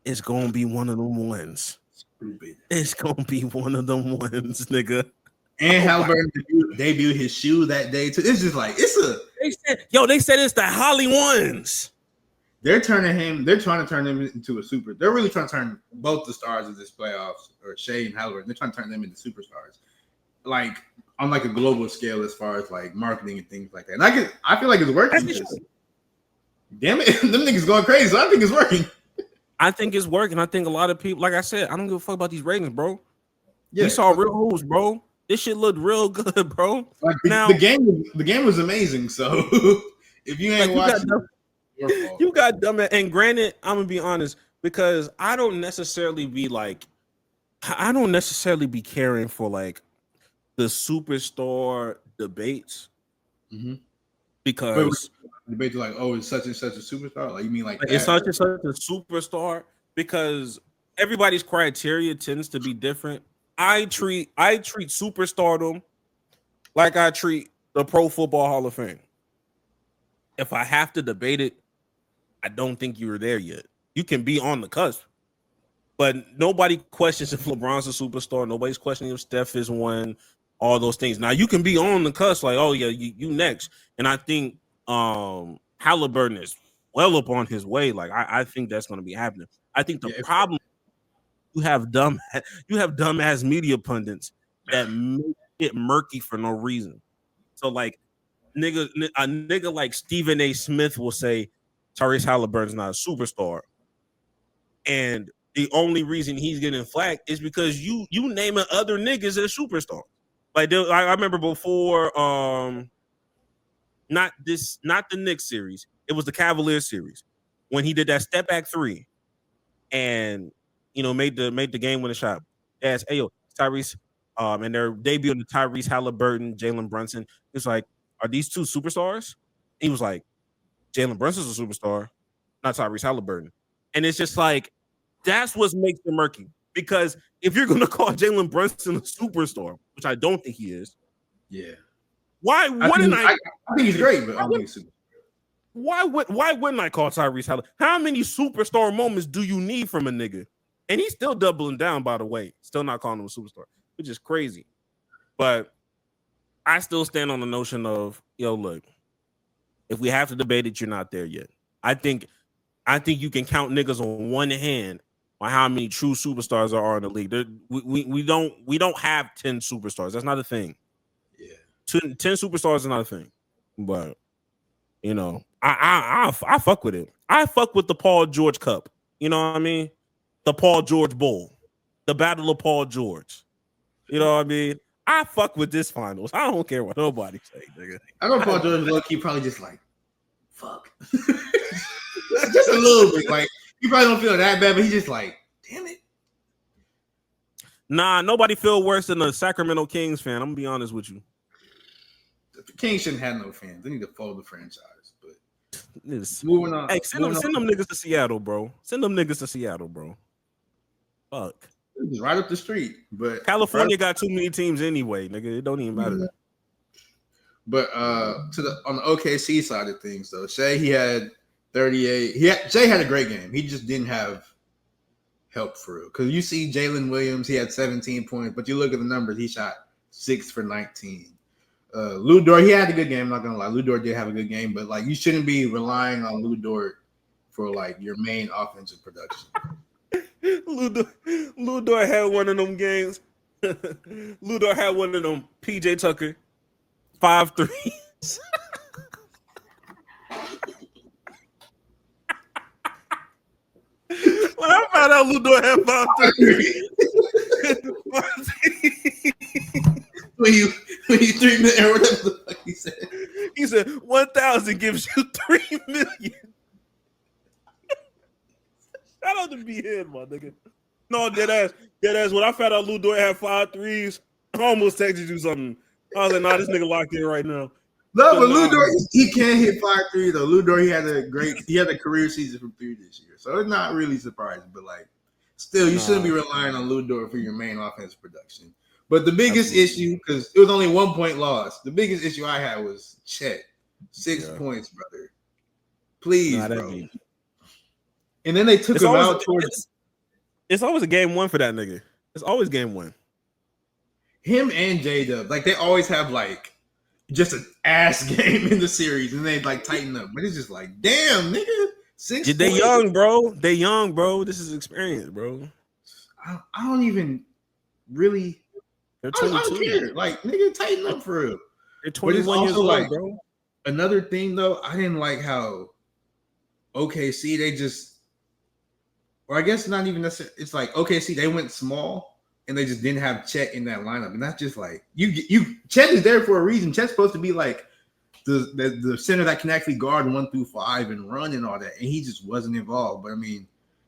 is gonna be one of them ones. It's gonna be one of them ones, nigga. And Halliburton debuted his shoe that day too. It's just like they said it's the Holly ones. They're trying to turn him into a super. They're really trying to turn both the stars of this playoffs, or Shea and Halliburton. They're trying to turn them into superstars, like on like a global scale as far as like marketing and things like that. And I feel like it's working. Damn it, them niggas going crazy. So I think it's working. I think it's working. I think a lot of people, like I said, I don't give a fuck about these ratings, bro. Yeah, we saw real hoops, bro. This shit looked real good, bro. Like the game was amazing. So if you ain't watching, you got dumb. And granted, I'm gonna be honest, because I don't necessarily be caring for like the superstar debates. Mm-hmm. Because debates like, oh, it's such and such a superstar. Like you mean like it's such and such a superstar? Because everybody's criteria tends to be different. I treat superstardom like I treat the Pro Football Hall of Fame. If I have to debate it, I don't think you were there yet. You can be on the cusp, but nobody questions if LeBron's a superstar. Nobody's questioning if Steph is one. All those things. Now you can be on the cusp, like, oh yeah, you next. And I think Halliburton is well up on his way. Like I think that's going to be happening. I think the problem you have dumbass media pundits that make it murky for no reason. So like a nigga like Stephen A. Smith will say Tyrese Halliburton's not a superstar, and the only reason he's getting flack is because you naming other niggas as superstars. Like I remember before, not the Knicks series. It was the Cavaliers series when he did that step back three, and made the game winning shot. As Tyrese, and they're debuting Tyrese Halliburton, Jalen Brunson. It's like, are these two superstars? He was like, Jalen Brunson's a superstar, not Tyrese Halliburton, and it's just like that's what makes it murky. Because if you're going to call Jalen Brunson a superstar, which I don't think he is, yeah. Why wouldn't I think he's great, but I don't think he's superstar. Why wouldn't I call Tyrese Halliburton? How many superstar moments do you need from a nigga? And he's still doubling down, by the way. Still not calling him a superstar, which is crazy. But I still stand on the notion of, look, if we have to debate it, you're not there yet. I think you can count niggas on one hand on how many true superstars there are in the league. We don't have 10 superstars. That's not a thing. Yeah, 10 superstars is not a thing. But I fuck with it. I fuck with the Paul George Cup. You know what I mean? The Paul George Bowl, the Battle of Paul George. You know what I mean? I fuck with this finals. I don't care what nobody say, nigga. I know Paul George low-key probably just like, fuck. Just a little bit. Like, you probably don't feel that bad, but he's just like, damn it. Nah, nobody feel worse than a Sacramento Kings fan. I'm gonna be honest with you. The Kings shouldn't have no fans. They need to fold the franchise. But moving on. Hey, send them niggas to Seattle, bro. Send them niggas to Seattle, bro. Fuck. Right up the street. But California got too many teams anyway, nigga. It don't even matter. But on the OKC side of things, though, Shea, he had 38. Shea had a great game. He just didn't have help for real. Because you see Jalen Williams, he had 17 points, but you look at the numbers, he shot 6 for 19. Lou Dort, he had a good game. I'm not gonna lie, Lou Dort did have a good game, but like you shouldn't be relying on Lou Dort for like your main offensive production. Lou Dort had one of them games. Lou Dort had one of them PJ Tucker 5 threes. When I found out Lou Dort had 5 threes. when you 3 million or whatever the fuck he said. He said 1,000 gives you 3 million. Shout out to B-Head, my nigga. No, dead ass. When I found out Lou Dort had 5 threes, I almost texted you something. I was like, nah, this nigga locked in right now. No, but Lou Dort, he can't hit 5 threes though. Lou Dort, he had a career season from 3 this year. So it's not really surprising, but like still you shouldn't be relying on Lou Dort for your main offensive production. But the biggest issue, because it was only 1 point loss, the biggest issue I had was Chet. 6 points, brother. Please, bro. And then they took him out towards. It's always a game 1 for that nigga. It's always game 1. Him and J-Dub, like they always have like just an ass game in the series, and they like tighten up. But it's just like, damn, nigga, 6 They points. young, bro. They young, bro. This is experience, bro. I don't even really. They're I 22. don't care. Like, nigga, tighten up for real. They're 21 years old, like, bro. Another thing, though, I didn't like how OKC, they just, or I guess not even necessarily, it's like OKC, they went small and they just didn't have Chet in that lineup. And that's just like, Chet is there for a reason. Chet's supposed to be like the center that can actually guard 1 through 5 and run and all that. And he just wasn't involved. But I mean,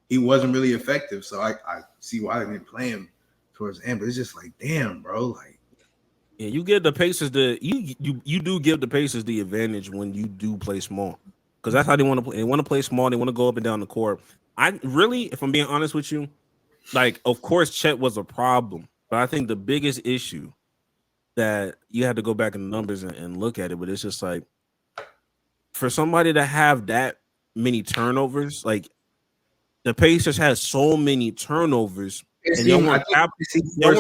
he wasn't really effective. So I see why they didn't play him towards the end. But it's just like, damn, bro. Like, yeah, you give the Pacers you do give the Pacers the advantage when you do play small. Because that's how they want to play. They want to play small. They want to go up and down the court. I really, if I'm being honest with you, like, of course, Chet was a problem. But I think the biggest issue that you had to go back in the numbers and look at it, but it's just like, for somebody to have that many turnovers, like, the Pacers had so many turnovers, and they weren't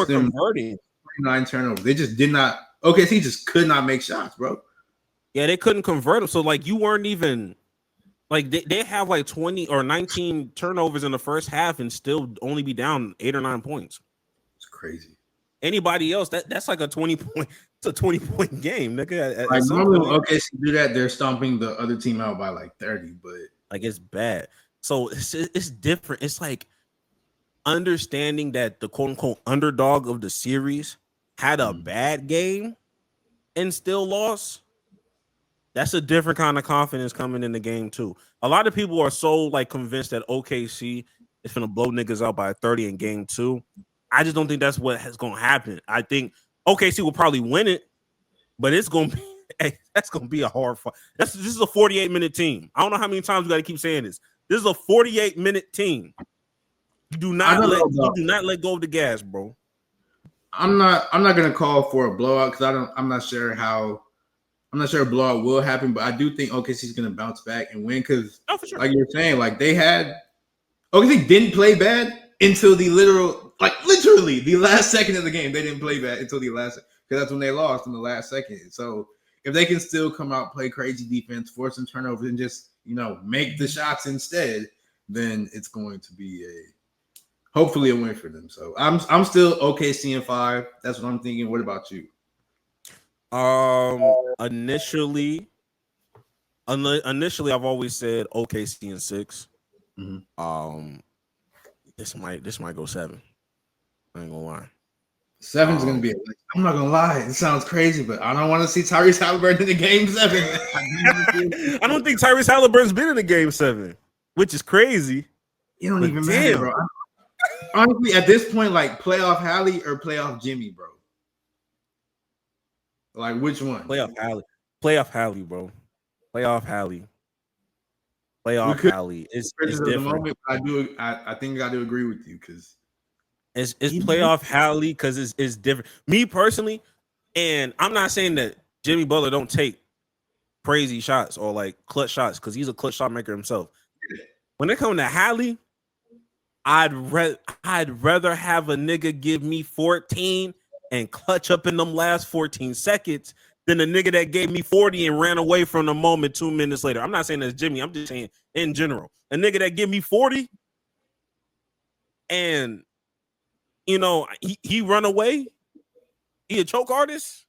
converting. 29 turnovers. They just did not. OKC just could not make shots, bro. Yeah, they couldn't convert them. So, like, you weren't even like they have like 20 or 19 turnovers in the first half and still only be down 8 or 9 points. It's crazy. Anybody else, that's like a 20-point, it's a 20-point game, nigga. Like, normally when OKC do that, they're stomping the other team out by like 30, but like, it's bad. So it's different. It's like understanding that the quote unquote underdog of the series had a bad game and still lost. That's a different kind of confidence coming in the game too. A lot of people are so like convinced that OKC is going to blow niggas out by 30 in game 2. I just don't think that's what is going to happen. I think OKC will probably win it, but it's going to be that's going to be a hard fight. This is a 48-minute team. I don't know how many times we got to keep saying this. This is a 48-minute team. You do not let go of the gas, bro. I'm not gonna call for a blowout because I'm not sure a blowout will happen, but I do think OKC is gonna bounce back and win because, sure. Like you're saying, like OKC didn't play bad until literally the last second of the game. They didn't play bad until the last, because that's when they lost in the last second. So if they can still come out, play crazy defense, force some turnovers, and just make the shots instead, then it's going to be hopefully a win for them. So I'm still OKC in 5. That's what I'm thinking. What about you? Initially, I've always said OKC in 6. Mm-hmm. This might go 7. I ain't gonna lie. 7's gonna be. I'm not gonna lie. It sounds crazy, but I don't want to see Tyrese Halliburton in the game 7. I don't think Tyrese Halliburton's been in the game 7, which is crazy. It don't even matter, bro. Honestly, at this point, like, playoff Hallie or playoff Jimmy, bro. Like, which one? Playoff Hallie, bro. Playoff Hallie. It's different. Moment, I think I got to agree with you because it's playoff Hallie because it's different. Me personally, and I'm not saying that Jimmy Butler don't take crazy shots or like clutch shots because he's a clutch shot maker himself. When it comes to Hallie, I'd rather have a nigga give me 14 and clutch up in them last 14 seconds than a nigga that gave me 40 and ran away from the moment 2 minutes later. I'm not saying that's Jimmy. I'm just saying in general. A nigga that give me 40 and, you know, he run away. He a choke artist.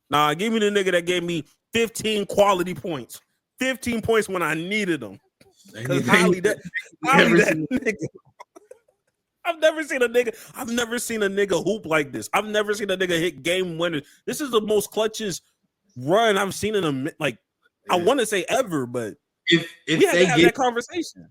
Nah, give me the nigga that gave me 15 quality points. 15 points when I needed them. Because Holly, that nigga. I've never seen a nigga hoop like this. I've never seen a nigga hit game winners. This is the most clutchest run I've seen in a like. I want to say ever, but if we had to have that conversation.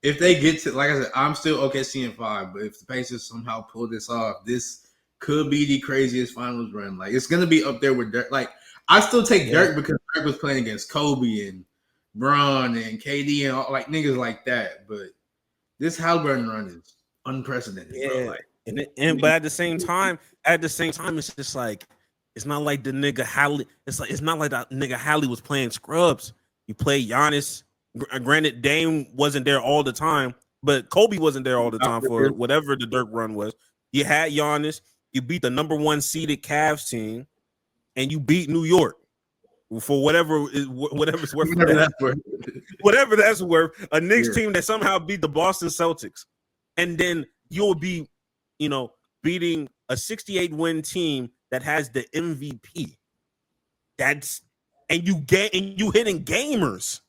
If they get to, like I said, I'm still OKC in 5, but if the Pacers somehow pull this off, this could be the craziest finals run. Like it's gonna be up there with Dirk. Like I still take Dirk because Dirk was playing against Kobe and Bron and KD and all, like niggas like that. But this Halliburton run is unprecedented, bro. Like, But at the same time, it's just like it's not like the nigga Hallie. It's not like that nigga Hallie was playing scrubs. You play Giannis. Granted, Dame wasn't there all the time, but Kobe wasn't there all the time for whatever the Dirk run was. You had Giannis. You beat the number 1 seeded Cavs team, and you beat New York for whatever's worth. Whatever that's worth. A Knicks team that somehow beat the Boston Celtics, and then you'll be, you know, beating a 68-win team that has the MVP. And you hitting gamers.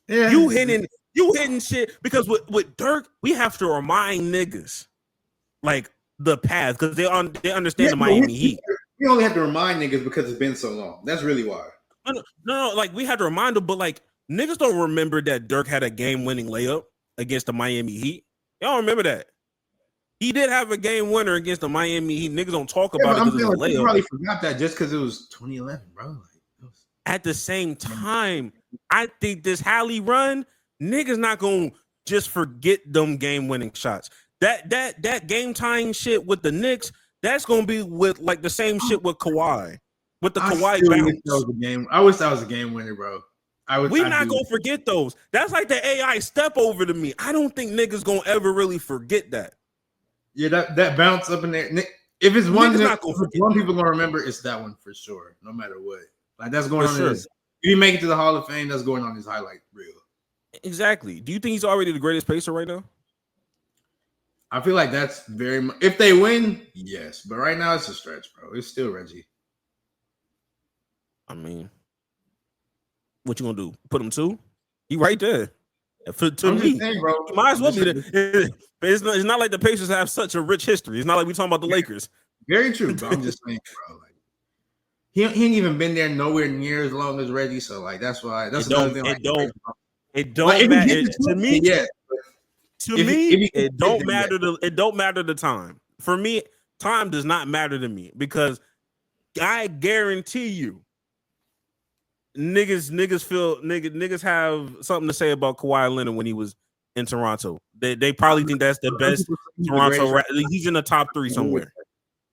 Yeah. You hitting shit because with Dirk, we have to remind niggas like the path because they understand the Miami Heat. We only have to remind niggas because it's been so long. That's really why. No, like we had to remind them, but like niggas don't remember that Dirk had a game-winning layup against the Miami Heat. Y'all remember that? He did have a game winner against the Miami Heat. Niggas don't talk about it because it's a layup. You probably forgot that just because it was 2011, bro. Like, at the same time, I think this Hallie run, niggas not gonna just forget them game-winning shots. That game-tying shit with the Knicks, that's gonna be with like the same shit with Kawhi. With the Kawhi bounce. I wish that was a game winner, bro. We're not gonna forget those. That's like the AI step over to me. I don't think niggas gonna ever really forget that. Yeah, that bounce up in there. If it's one people gonna remember, it's that one for sure. No matter what, like that's going on. If you make it to the Hall of Fame, that's going on his highlight reel. Exactly. Do you think he's already the greatest pacer right now? I feel like that's very much. If they win, yes, but right now it's a stretch, bro. It's still Reggie. I mean, what you gonna do? Put him 2? He right there. To me, saying, bro, he might as well be there. It's not like the Pacers have such a rich history. It's not like we talking about the Lakers. Very true, but I'm just saying, bro. Like, he ain't even been there nowhere near as long as Reggie. So like that's why another thing. It don't matter to me. Yeah. To me, it don't matter. It don't matter the time. For me, time does not matter to me because I guarantee you, niggas have something to say about Kawhi Leonard when he was in Toronto. They probably think that's the best Toronto. He's in the top 3 somewhere.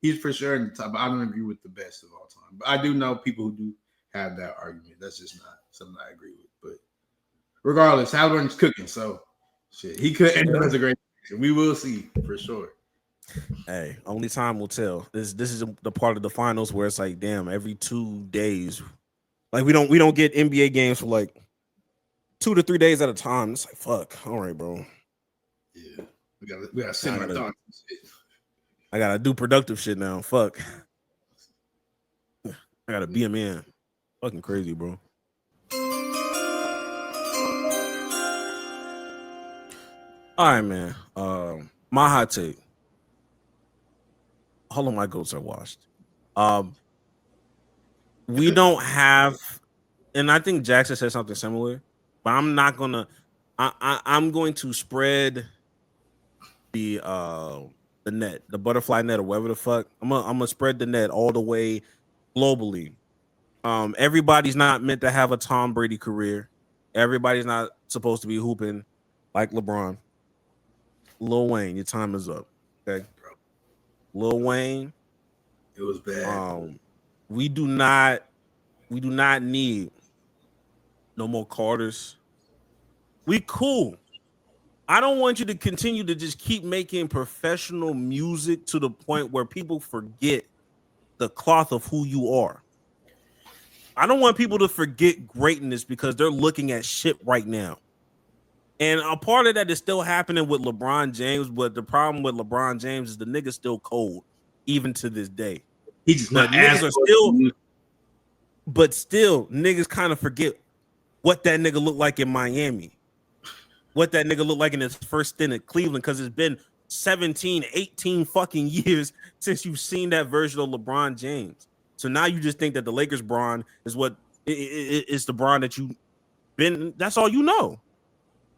He's for sure in the top. I don't agree with the best of all time, but I do know people who do have that argument. That's just not something I agree with. But regardless, Halliburton's cooking, so shit, he could end up as a great player. We will see for sure. Hey, only time will tell. This is the part of the finals where it's like, damn, every 2 days, like we don't get NBA games for like 2 to 3 days at a time. It's like, fuck. All right, bro. Yeah, we gotta sit my thoughts. I gotta do productive shit now. Fuck. I gotta be a man. Fucking crazy, bro. All right, man. My hot take. All of my goats are washed. We don't have, and I think Jackson said something similar, but I'm not gonna. I'm going to spread the net, the butterfly net, or whatever the fuck. I'm gonna spread the net all the way globally. Everybody's not meant to have a Tom Brady career. Everybody's not supposed to be hooping like LeBron. Lil Wayne, your time is up. Okay, Lil Wayne. It was bad. We do not We do not need no more Carters. We cool. I don't want you to continue to just keep making professional music to the point where people forget the cloth of who you are. I don't want people to forget greatness because they're looking at shit right now. And a part of that is still happening with LeBron James, but the problem with LeBron James is the nigga's still cold, even to this day. He just But not niggas are still, niggas kind of forget what that nigga looked like in Miami, what that nigga looked like in his first stint at Cleveland, because it's been 17, 18 fucking years since you've seen that version of LeBron James. So now you just think that the Lakers Bron is what is the Bron that you been. That's all you know.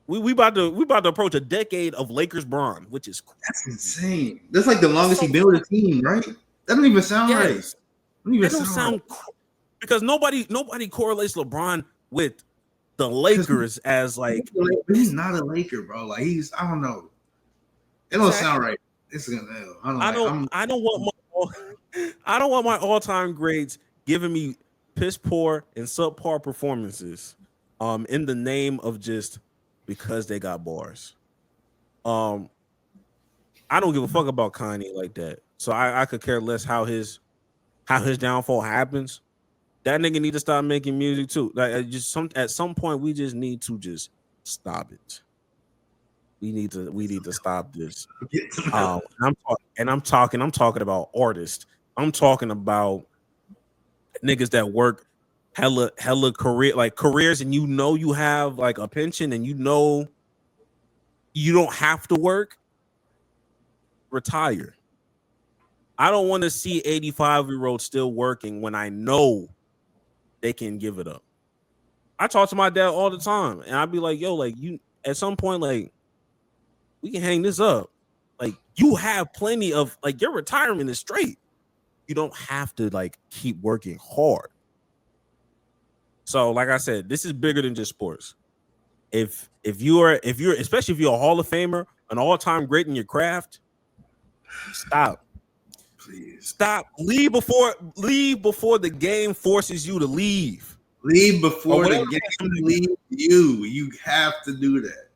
We about to approach a decade of Lakers Bron, which is that's insane. That's like the longest he been with a team, right? That don't even sound right. It don't sound right. Because nobody correlates LeBron with the Lakers as like he's not a Laker, bro. Like I don't know. It don't sound right. It's gonna. I don't want my all-time grades giving me piss poor and subpar performances in the name of just because they got bars. I don't give a fuck about Kanye like that. So I could care less how his downfall happens. That nigga need to stop making music too. Like at some point we just need to just stop it. We need to stop this. I'm talking about artists. I'm talking about niggas that work hella careers, and you have like a pension, and you don't have to work. Retire. I don't want to see 85-year-olds still working when I know they can give it up. I talk to my dad all the time, and I'd be like, yo, like you at some point, like we can hang this up. Like you have plenty of like your retirement is straight. You don't have to like keep working hard. So, like I said, this is bigger than just sports. If you're especially if you're a Hall of Famer, an all-time great in your craft, stop. Please stop. Leave before the game forces you to leave. Leave before the game leaves you. You have to do that.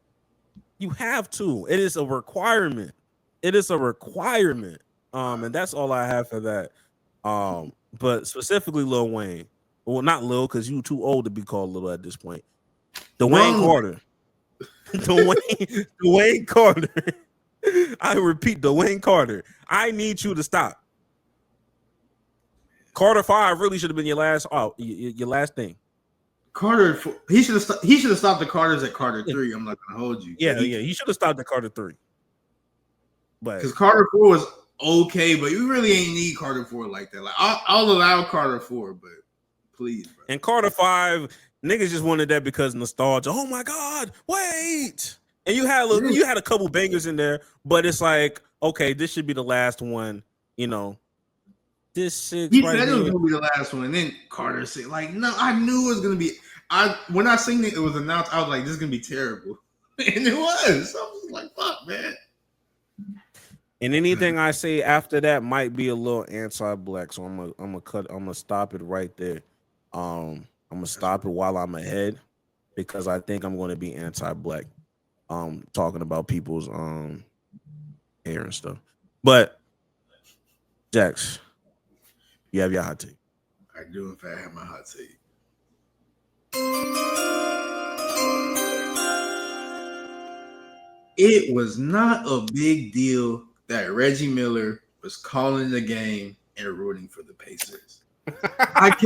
You have to. It is a requirement. And that's all I have for that. But specifically Lil Wayne. Well, not Lil, because you too old to be called Lil at this point. Dwayne Carter. Dwayne Carter. I repeat, Dwayne Carter. I need you to stop. Carter 5 really should have been your last thing. Carter, he should have stopped the Carters at Carter 3. I'm not gonna hold you. Yeah, he should have stopped at Carter 3. But because Carter 4 was okay, but you really ain't need Carter 4 like that. Like I'll allow Carter 4, but please, bro. And Carter 5, niggas just wanted that because nostalgia. Oh my God, wait. And you had a couple bangers in there, but it's like, okay, this should be the last one, you know. This shit. He said it was gonna be the last one, and then Carter said, like, no, I knew it was gonna be. When I seen it was announced, I was like, this is gonna be terrible. And it was. So I was like, fuck, man. And anything I say after that might be a little anti-black, so I'm gonna stop it right there. I'm gonna stop it while I'm ahead because I think I'm gonna be anti-black. Talking about people's hair and stuff. But Jax, you have your hot take. I do in fact have my hot take. It was not a big deal that Reggie Miller was calling the game and rooting for the Pacers. I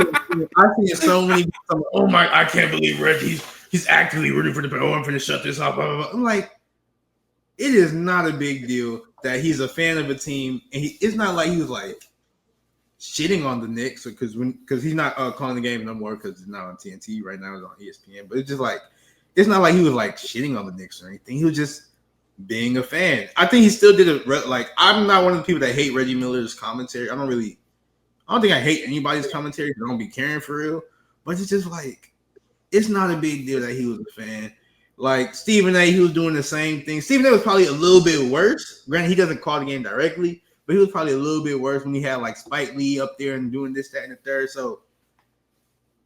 see so many people. Oh my! I can't believe Reggie. He's actively rooting for the Pacers. Oh, I'm going to shut this off. Blah, blah, blah. I'm like, it is not a big deal that he's a fan of a team, and it's not like he was like shitting on the Knicks because he's not calling the game no more because it's not on TNT right now. It's on ESPN. But it's just like it's not like he was like shitting on the Knicks or anything. He was just being a fan. I think he still did it. Like I'm not one of the people that hate Reggie Miller's commentary. I don't think I hate anybody's commentary. I don't be caring for real. But it's just like it's not a big deal that he was a fan. Like Stephen A, he was doing the same thing. Stephen A was probably a little bit worse. Granted, he doesn't call the game directly, but he was probably a little bit worse when he had like Spike Lee up there and doing this, that, and the third. So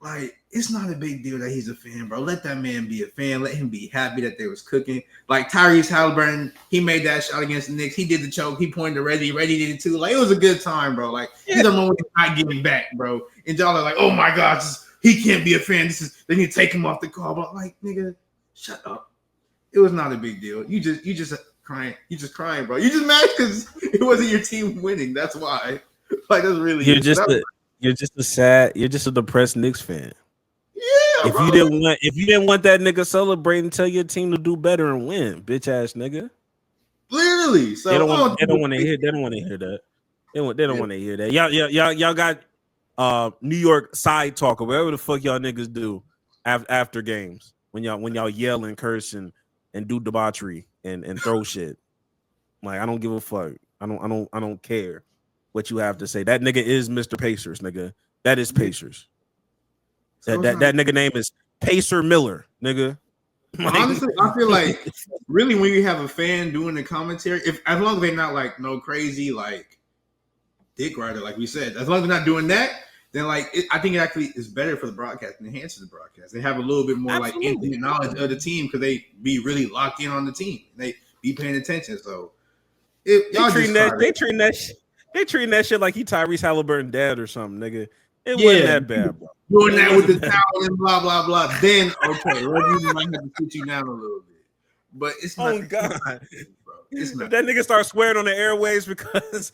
Like, it's not a big deal that he's a fan, bro. Let that man be a fan. Let him be happy that they was cooking. Like Tyrese Halliburton, he made that shot against the Knicks. He did the choke. He pointed to Reggie. Reggie did it too. Like, it was a good time, bro. Like, he's the moment he's not getting back, bro. And y'all are like, oh my gosh, he can't be a fan. They need to take him off the call. But like, nigga, shut up. It was not a big deal. You just crying. You just crying, bro. You just mad because it wasn't your team winning. That's why. Like, that's really you're just a depressed Knicks fan. Yeah, if bro. you didn't want that nigga celebrating, tell your team to do better and win, bitch ass nigga. Literally. So they don't want to hear that. They don't want to hear that. Y'all got New York side talk or whatever the fuck y'all niggas do after games when y'all yell and curse and do debauchery and throw shit. Like, I don't give a fuck. I don't care what you have to say. That nigga is Mr. Pacers, nigga. That is Pacers. That nigga name is Pacer Miller, nigga. Honestly, I feel like really when you have a fan doing the commentary, as long as they're not like no crazy like dick rider, like we said, as long as they're not doing that, then like I think it actually is better for the broadcast and enhances the broadcast. They have a little bit more like intimate knowledge of the team because they be really locked in on the team. They be paying attention. So they treating that shit like he Tyrese Halliburton dad or something, nigga. It wasn't that bad, bro. Doing that with the towel and blah blah blah. Then okay, Reggie might have to sit you down a little bit, but it's not. Oh God, bro. It's not. If that nigga starts swearing on the airwaves because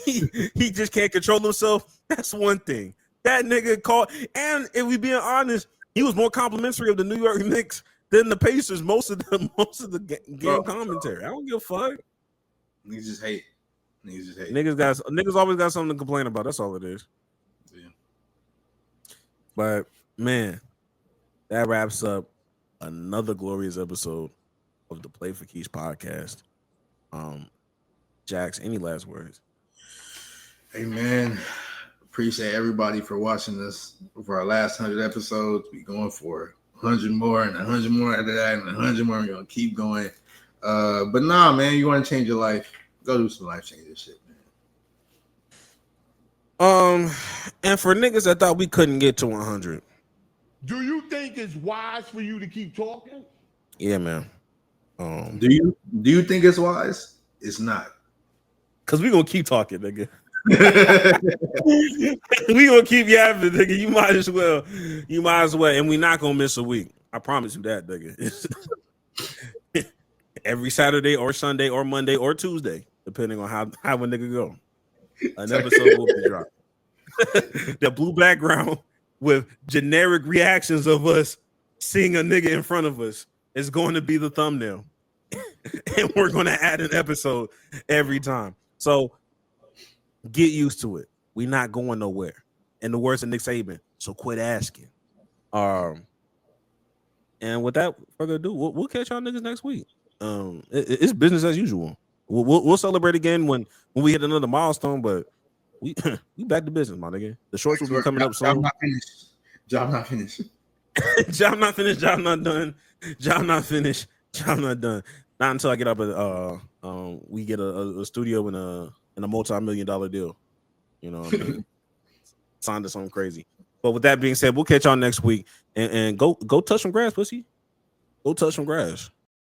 he just can't control himself, that's one thing. That nigga called, and if we being honest, he was more complimentary of the New York Knicks than the Pacers. Most of the game commentary. I don't give a fuck. Niggas just hate. Niggas always got something to complain about. That's all it is. But man, that wraps up another glorious episode of the Play for Keys podcast. Jax, any last words? Hey man, appreciate everybody for watching us for our last 100 episodes. We going for 100 more and 100 more after that and 100 more. We're gonna keep going. But nah, man, you want to change your life? Go do some life changing shit, man. And for niggas that thought we couldn't get to 100, do you think it's wise for you to keep talking? Yeah, man. Do you think it's wise? It's not. Cause we gonna keep talking, nigga. We gonna keep yapping, nigga. You might as well, and we not gonna miss a week. I promise you that, nigga. Every Saturday or Sunday or Monday or Tuesday, depending on how a nigga go. An episode will be dropped. The blue background with generic reactions of us seeing a nigga in front of us is going to be the thumbnail. And we're going to add an episode every time. So get used to it. We're not going nowhere. In the words of Nick Saban, so quit asking. And without further ado, we'll catch y'all niggas next week. It's business as usual. We'll celebrate again when we hit another milestone, but we back to business, my nigga. The shorts will be coming up soon. Job not finished. Job not finished. Job not done. Job not finished. Job not done. Not until I get up at we get a studio and a multi-million-dollar deal. You know what I mean? Signed to something crazy. But with that being said, we'll catch y'all next week and go touch some grass, pussy. Go touch some grass.